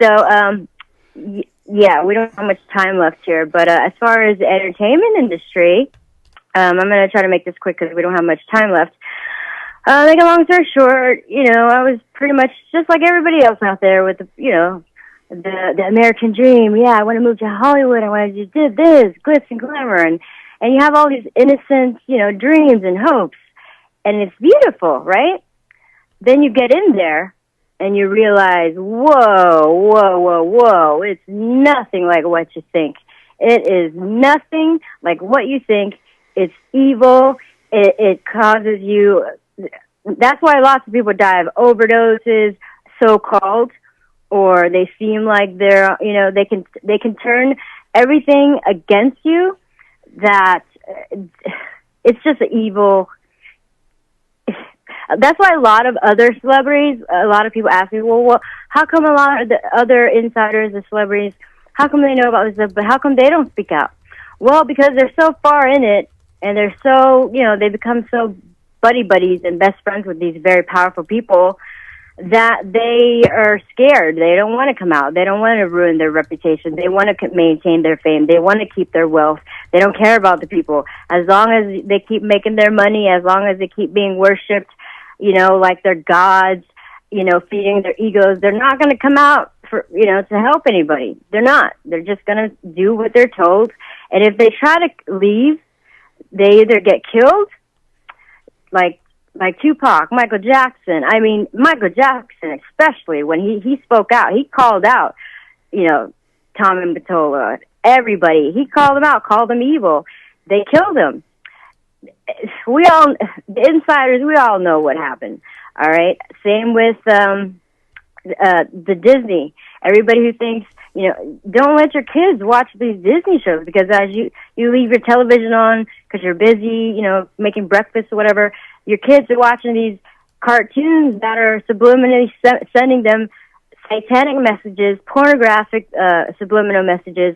So, we don't have much time left here. But as far as the entertainment industry, I'm going to try to make this quick because we don't have much time left. Make a long story short, I was pretty much just like everybody else out there with the American dream. Yeah, I want to move to Hollywood. I want to do this, glitz and glamour, and you have all these innocent, dreams and hopes, and it's beautiful, right? Then you get in there, and you realize, whoa, it's nothing like what you think. It is nothing like what you think. It's evil. It causes you... That's why lots of people die of overdoses, so-called, or they seem like they're, they can turn everything against you. That it's just evil. That's why a lot of other celebrities, a lot of people ask me, well, how come a lot of the other insiders, the celebrities, how come they know about this stuff, but how come they don't speak out? Well, because they're so far in it, and they're so, they become so buddies and best friends with these very powerful people that they are scared. They don't want to come out. They don't want to ruin their reputation. They want to maintain their fame. They want to keep their wealth. They don't care about the people. As long as they keep making their money, as long as they keep being worshipped, like they're gods, feeding their egos, they're not going to come out for, to help anybody. They're not. They're just going to do what they're told. And if they try to leave, they either get killed, like Tupac, Michael Jackson. I mean, Michael Jackson, especially when he spoke out, he called out, Tom and Batola, everybody. He called them out, called them evil. They killed him. The insiders, we all know what happened. All right. Same with the Disney. Everybody who thinks, don't let your kids watch these Disney shows, because as you leave your television on because you're busy, making breakfast or whatever, your kids are watching these cartoons that are subliminally sending them satanic messages, pornographic subliminal messages,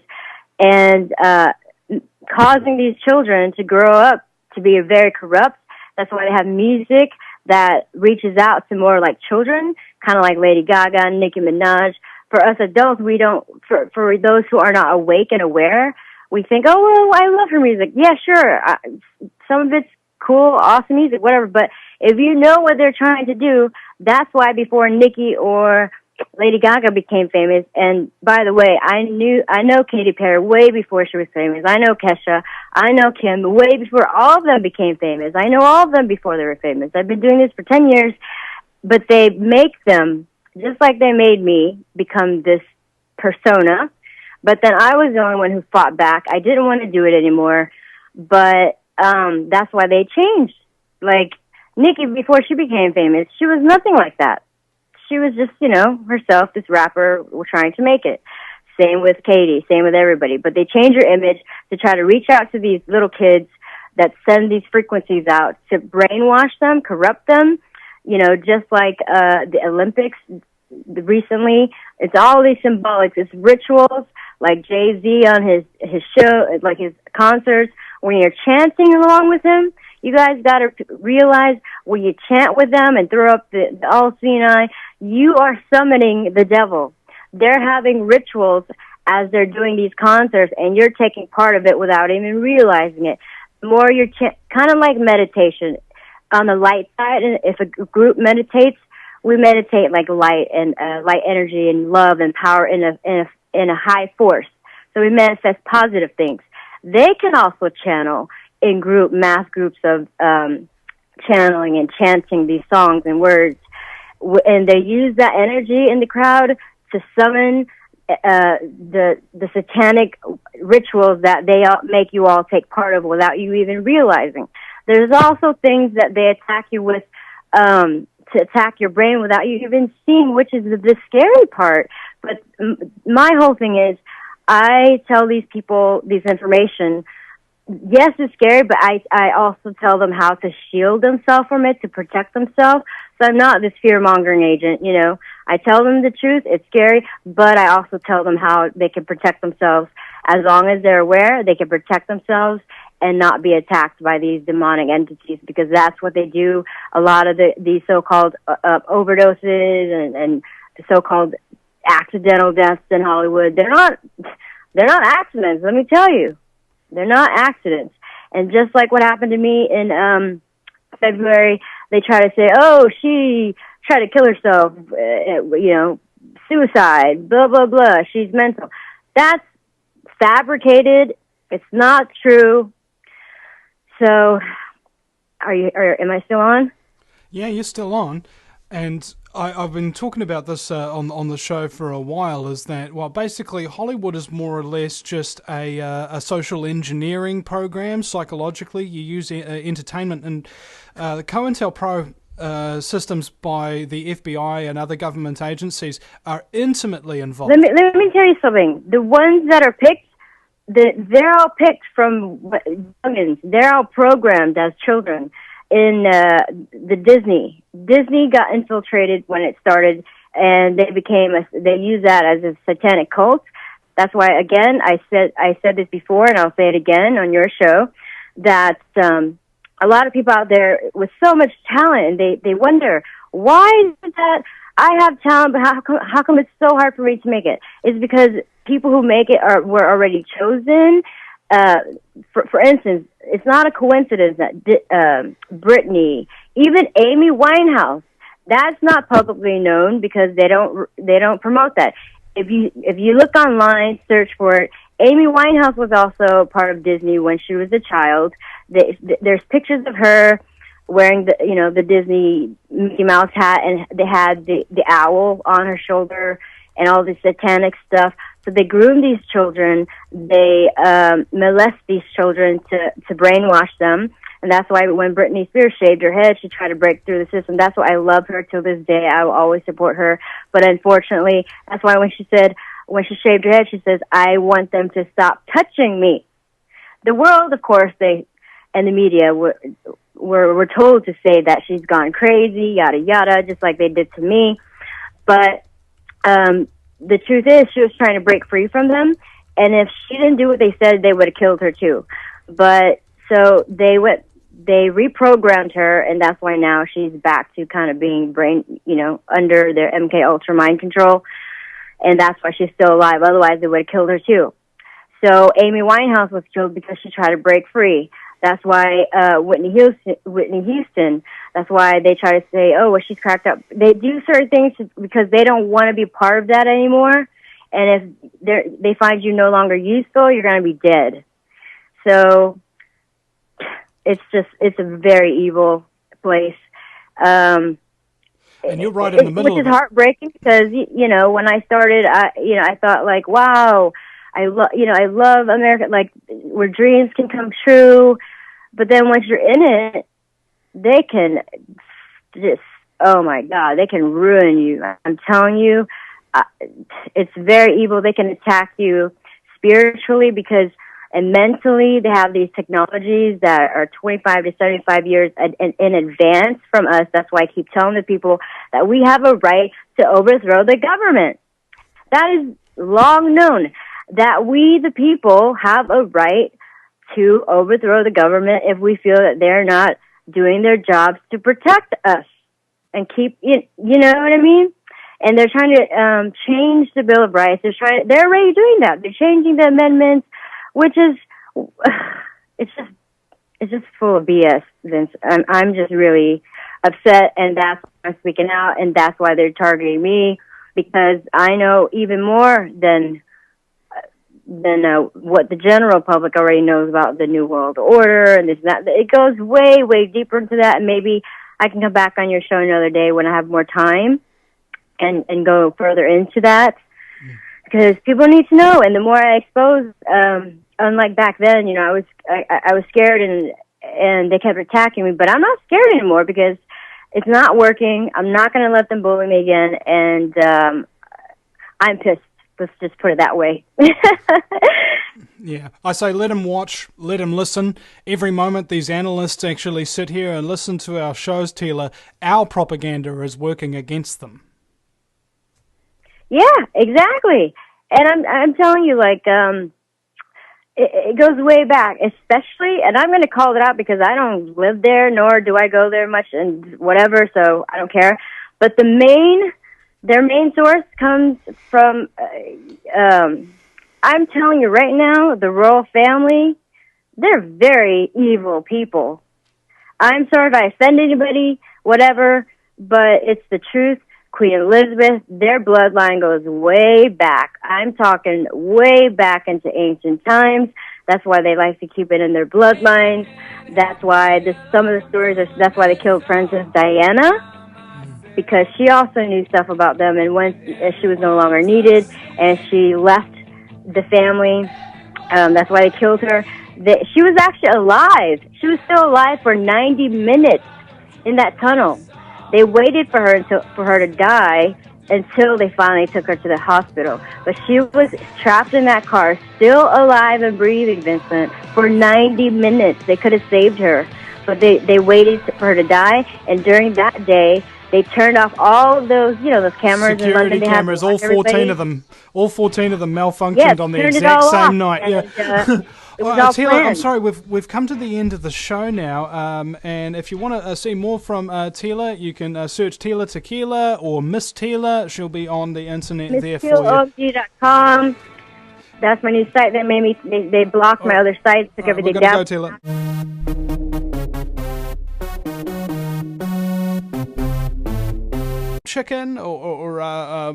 and causing these children to grow up to be very corrupt. That's why they have music that reaches out to more like children, kind of like Lady Gaga and Nicki Minaj. For us adults, we don't, for those who are not awake and aware, we think, oh, well, I love her music. Yeah, sure. Some of it's cool, awesome music, whatever. But if you know what they're trying to do, that's why before Nicki or Lady Gaga became famous, and by the way, I know Katy Perry way before she was famous. I know Kesha. I know Kim way before all of them became famous. I know all of them before they were famous. I've been doing this for 10 years, but they make them, just like they made me, become this persona. But then I was the only one who fought back. I didn't want to do it anymore, but that's why they changed. Like Nicki, before she became famous, she was nothing like that. She was just, herself, this rapper trying to make it. Same with Katy, same with everybody. But they change her image to try to reach out to these little kids that send these frequencies out to brainwash them, corrupt them, just like the Olympics recently. It's all these symbolics. It's rituals like Jay-Z on his show, like his concerts, when you're chanting along with him, you guys got to realize when you chant with them and throw up the all-seeing eye, you are summoning the devil. They're having rituals as they're doing these concerts, and you're taking part of it without even realizing it. The more you're kind of like meditation. On the light side, and if a group meditates, we meditate like light and light energy and love and power in a high force. So we manifest positive things. They can also channel in mass groups of channeling and chanting these songs and words, and they use that energy in the crowd to summon the satanic rituals that they make you all take part of without you even realizing. There's also things that they attack you with to attack your brain without you even seeing, which is the scary part. But my whole thing is, I tell these people this information. Yes, it's scary, but I also tell them how to shield themselves from it, to protect themselves. So I'm not this fear-mongering agent, you know. I tell them the truth. It's scary, but I also tell them how they can protect themselves. As long as they're aware, they can protect themselves and not be attacked by these demonic entities, because that's what they do. A lot of these so-called overdoses and so-called accidental deaths in Hollywood, they're not accidents, let me tell you. They're not accidents. And just like what happened to me in February, they try to say, oh, she tried to kill herself, you know, suicide, blah, blah, blah, she's mental. That's fabricated. It's not true. So, am I still on? Yeah, you're still on. And I've been talking about this on the show for a while, is that, well, basically Hollywood is more or less just a social engineering program. Psychologically, you use entertainment, and the COINTELPRO systems by the FBI and other government agencies are intimately involved. Let me tell you something. The ones that are picked, they're all picked from youngins. They're all programmed as children in the Disney. Disney got infiltrated when it started, and they use that as a satanic cult. That's why, again, I said this before, and I'll say it again on your show, that a lot of people out there with so much talent, and they wonder, why is that I have talent, but how come it's so hard for me to make it? It's because people who make it were already chosen. For instance, it's not a coincidence that Britney, even Amy Winehouse, that's not publicly known because they don't promote that. If you look online, search for it. Amy Winehouse was also part of Disney when she was a child. There's pictures of her wearing the Disney Mickey Mouse hat, and they had the owl on her shoulder and all this satanic stuff. So they groom these children, they molest these children to brainwash them, and that's why when Britney Spears shaved her head, she tried to break through the system. That's why I love her till this day. I will always support her. But unfortunately, that's why when she shaved her head, she says, I want them to stop touching me. The world, of course, and the media were told to say that she's gone crazy, yada, yada, just like they did to me. But the truth is, she was trying to break free from them, and if she didn't do what they said, they would have killed her too. But so they reprogrammed her, and that's why now she's back to kind of being under their MK Ultra mind control, and that's why she's still alive. Otherwise, they would have killed her too. So Amy Winehouse was killed because she tried to break free. That's why Whitney Houston. That's why they try to say, oh, well, she's cracked up. They do certain things because they don't want to be part of that anymore. And if they find you no longer useful, you're going to be dead. So it's a very evil place. And you're right in the middle of it. Which is heartbreaking because, when I started, I thought like, wow, I love America, like where dreams can come true. But then once you're in it, they can just, oh my God, they can ruin you. I'm telling you, it's very evil. They can attack you spiritually and mentally. They have these technologies that are 25 to 75 years in advance from us. That's why I keep telling the people that we have a right to overthrow the government. That is long known. that we, the people, have a right to overthrow the government if we feel that they're not doing their jobs to protect us and keep, you know what I mean? And they're trying to change the Bill of Rights. They're already doing that. They're changing the amendments, which is, it's just full of BS, Vince. I'm just really upset, and that's why I'm speaking out, and that's why they're targeting me, because I know even more than what the general public already knows about the New World Order and this and that. It goes way, way deeper into that, and maybe I can come back on your show another day when I have more time and go further into that, because people need to know. And the more I expose, unlike back then, you know, I was scared and they kept attacking me, but I'm not scared anymore because it's not working. I'm not going to let them bully me again, and I'm pissed. Let's just put it that way. Yeah, I say let them watch, let them listen. Every moment these analysts actually sit here and listen to our shows, Tila, our propaganda is working against them. Yeah, exactly. And I'm telling you, like, it goes way back, especially, and I'm going to call it out because I don't live there, nor do I go there much and whatever, so I don't care. But their main source comes from, I'm telling you right now, the royal family, they're very evil people. I'm sorry if I offend anybody, whatever, but it's the truth. Queen Elizabeth, their bloodline goes way back. I'm talking way back into ancient times. That's why they like to keep it in their bloodlines. That's why some of the stories that's why they killed Princess Diana, because she also knew stuff about them, and when she was no longer needed and she left the family, that's why they killed her. She was actually alive. She was still alive for 90 minutes in that tunnel. They waited for her to die until they finally took her to the hospital. But she was trapped in that car, still alive and breathing, Vincent, for 90 minutes. They could have saved her, but they waited for her to die. And during that day, they turned off all of those, you know, those cameras. Security cameras, all 14 of them. All 14 of them malfunctioned on the exact same night. Yeah. Tila, I'm sorry, we've come to the end of the show now, and if you want to see more from Tila, you can search Tila Tequila or Miss Tila. She'll be on the internet there for you. MissTilaOMG.com. That's my new site. They made me. They blocked my other sites, took everything down. Go, Tila. Chicken or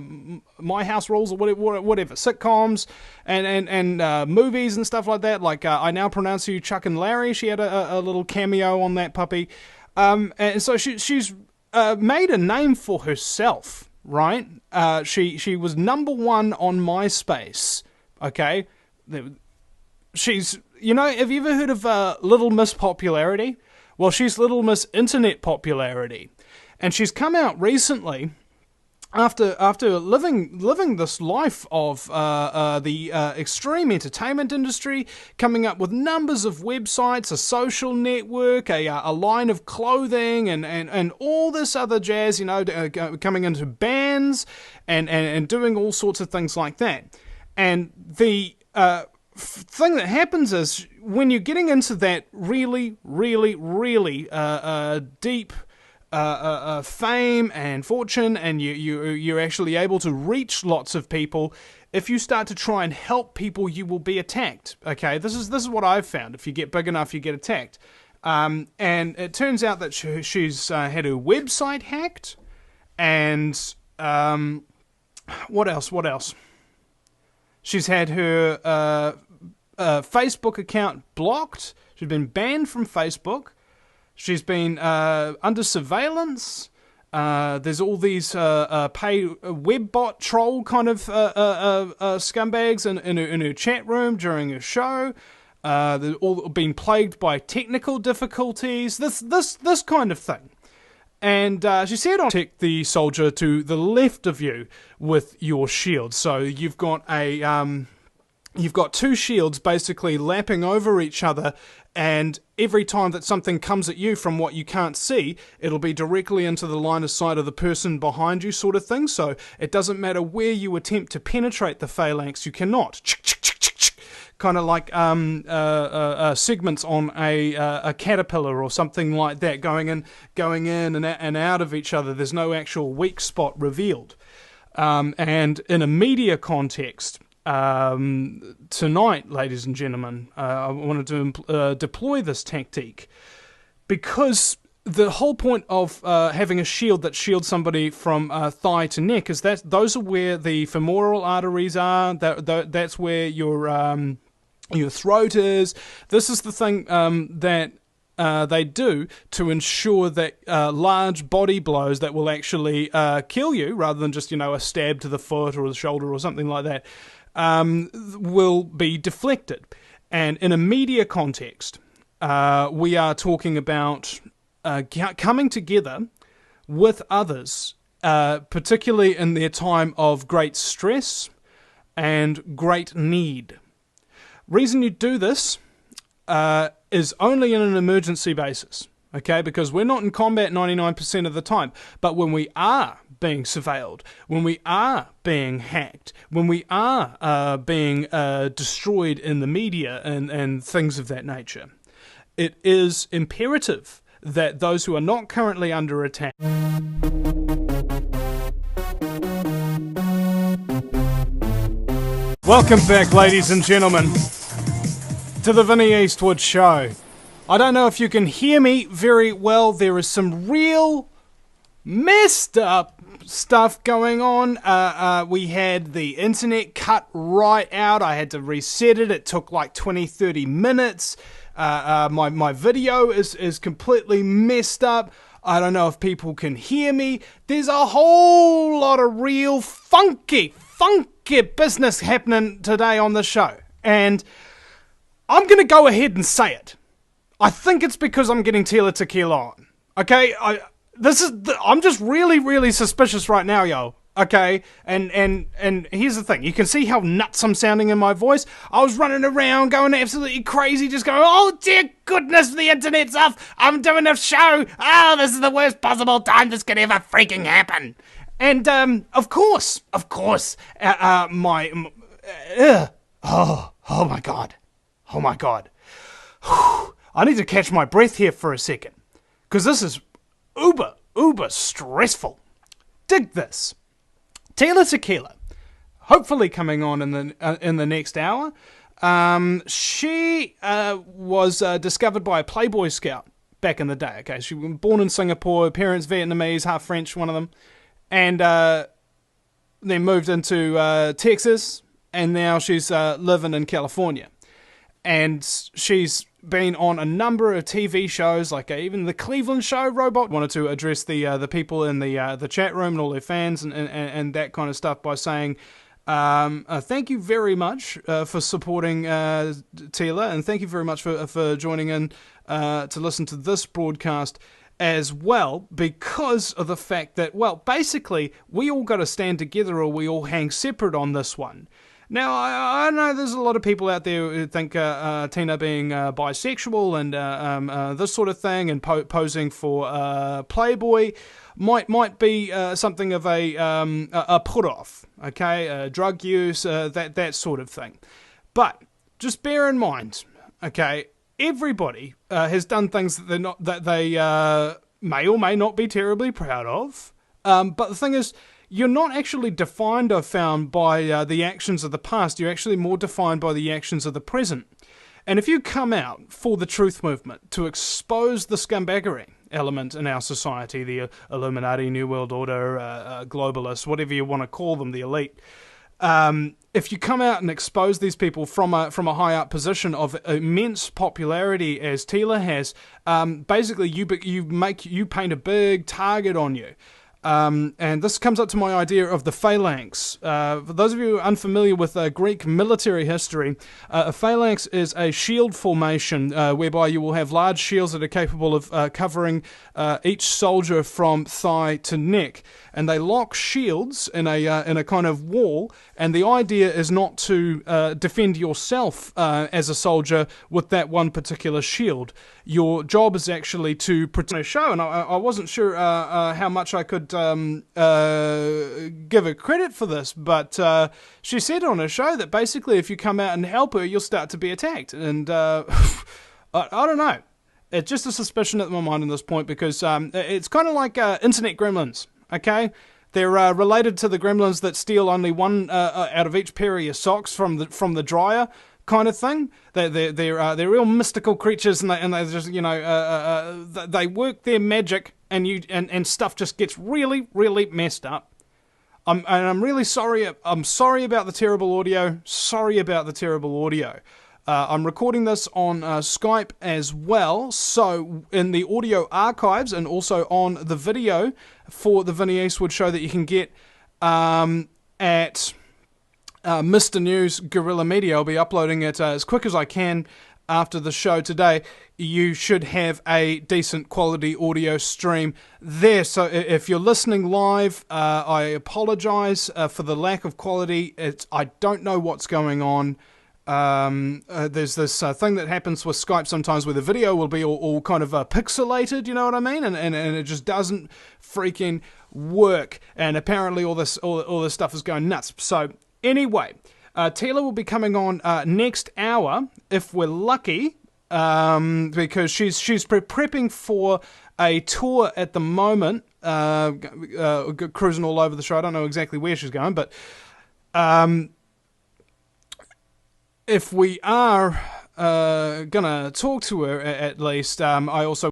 My House Rules or whatever sitcoms and movies and stuff like that. Like I Now Pronounce You Chuck and Larry. She had a little cameo on that puppy, and so she's made a name for herself, right? She was #1 on MySpace. Okay, she's, you know, have you ever heard of Little Miss Popularity? Well, she's Little Miss Internet Popularity. And she's come out recently after living this life of the extreme entertainment industry, coming up with numbers of websites, a social network, a line of clothing, and all this other jazz, you know, coming into bands and doing all sorts of things like that. And the thing that happens is when you're getting into that really, really, really deep fame and fortune, and you're actually able to reach lots of people, if you start to try and help people, you will be attacked. Okay, this is what I've found. If you get big enough, you get attacked. And it turns out that she's had her website hacked, and what else? She's had her Facebook account blocked. She's been banned from Facebook. She's been under surveillance. There's all these pay webbot troll kind of scumbags in her chat room during her show. They've all been plagued by technical difficulties. This kind of thing. And she said, "Protect the soldier to the left of you with your shield." So you've got a you've got two shields basically lapping over each other, and every time that something comes at you from what you can't see, it'll be directly into the line of sight of the person behind you, sort of thing. So it doesn't matter where you attempt to penetrate the phalanx, you cannot. Kind of like segments on a caterpillar or something like that, going in and out of each other. There's no actual weak spot revealed. And in a media context, tonight, ladies and gentlemen, I wanted to deploy this tactique because the whole point of having a shield that shields somebody from thigh to neck is that those are where the femoral arteries are. That's where your throat is. This is the thing that they do to ensure that large body blows that will actually kill you, rather than just, a stab to the foot or the shoulder or something like that, will be deflected. And in a media context, we are talking about coming together with others, particularly in their time of great stress and great need. Reason you do this is only in an emergency basis, okay? Because we're not in combat 99% of the time. But when we are being surveilled, when we are being hacked, when we are being destroyed in the media and things of that nature, it is imperative that those who are not currently under attack... Welcome back, ladies and gentlemen, to the Vinny Eastwood show. I don't know if you can hear me very well. There is some real messed up stuff going on. We had the internet cut right out. I had to reset it. It took like 20-30 minutes. My video is completely messed up. I don't know if people can hear me. There's a whole lot of real funky business happening today on the show. And I'm going to go ahead and say it. I think it's because I'm getting Tila Tequila on. Okay? I'm just really suspicious right now, yo. Okay? And here's the thing. You can see how nuts I'm sounding in my voice. I was running around going absolutely crazy, just going, oh dear goodness, the internet's off. I'm doing a show. Oh, this is the worst possible time this could ever freaking happen. And, of course, oh my God. I need to catch my breath here for a second, because this is uber stressful. Dig this. Tila Tequila, hopefully coming on in the next hour. She was discovered by a Playboy scout back in the day. Okay, she was born in Singapore, parents Vietnamese, half French, one of them. And then moved into Texas, and now she's living in California. And she's been on a number of TV shows, like even the Cleveland show, Robot. Wanted to address the people in the chat room and all their fans and that kind of stuff by saying, thank you very much for supporting Tila, and thank you very much for joining in to listen to this broadcast as well, because of the fact that, well, basically, we all got to stand together or we all hang separate on this one. Now, I know there's a lot of people out there who think Tina being bisexual and this sort of thing and posing for Playboy might be something of a put-off, okay? Drug use, that sort of thing. But just bear in mind, okay, everybody has done things that they may or may not be terribly proud of. But the thing is, you're not actually defined, I've found, by the actions of the past. You're actually more defined by the actions of the present. And if you come out for the truth movement to expose the scumbaggery element in our society, the Illuminati, New World Order, globalists, whatever you want to call them, the elite, if you come out and expose these people from a high up position of immense popularity as Tila has, basically you paint a big target on you. And this comes up to my idea of the phalanx. For those of you who are unfamiliar with Greek military history, a phalanx is a shield formation whereby you will have large shields that are capable of covering each soldier from thigh to neck. And they lock shields in a kind of wall, and the idea is not to defend yourself as a soldier with that one particular shield. Your job is actually to protect a show, and I wasn't sure how much I could give her credit for this, but she said on her show that basically if you come out and help her, you'll start to be attacked. And I don't know. It's just a suspicion at my mind at this point, because it's kind of like internet gremlins, okay? They're related to the gremlins that steal only one out of each pair of your socks from the dryer, kind of thing. They're real mystical creatures, and they just, you know, they work their magic, and stuff just gets really, really messed up. I'm really sorry. I'm sorry about the terrible audio. Sorry about the terrible audio. I'm recording this on Skype as well, so in the audio archives and also on the video for the Vinny Eastwood show that you can get at Mr. News Guerrilla Media. I'll be uploading it as quick as I can after the show today. You should have a decent quality audio stream there. So if you're listening live, I apologize for the lack of quality. I don't know what's going on. There's this thing that happens with Skype sometimes where the video will be all kind of pixelated, you know what I mean? And it just doesn't freaking work. And apparently all this stuff is going nuts. So anyway, Tila will be coming on next hour, if we're lucky, because she's prepping for a tour at the moment, cruising all over the show. I don't know exactly where she's going, but if we are gonna talk to her at least, I also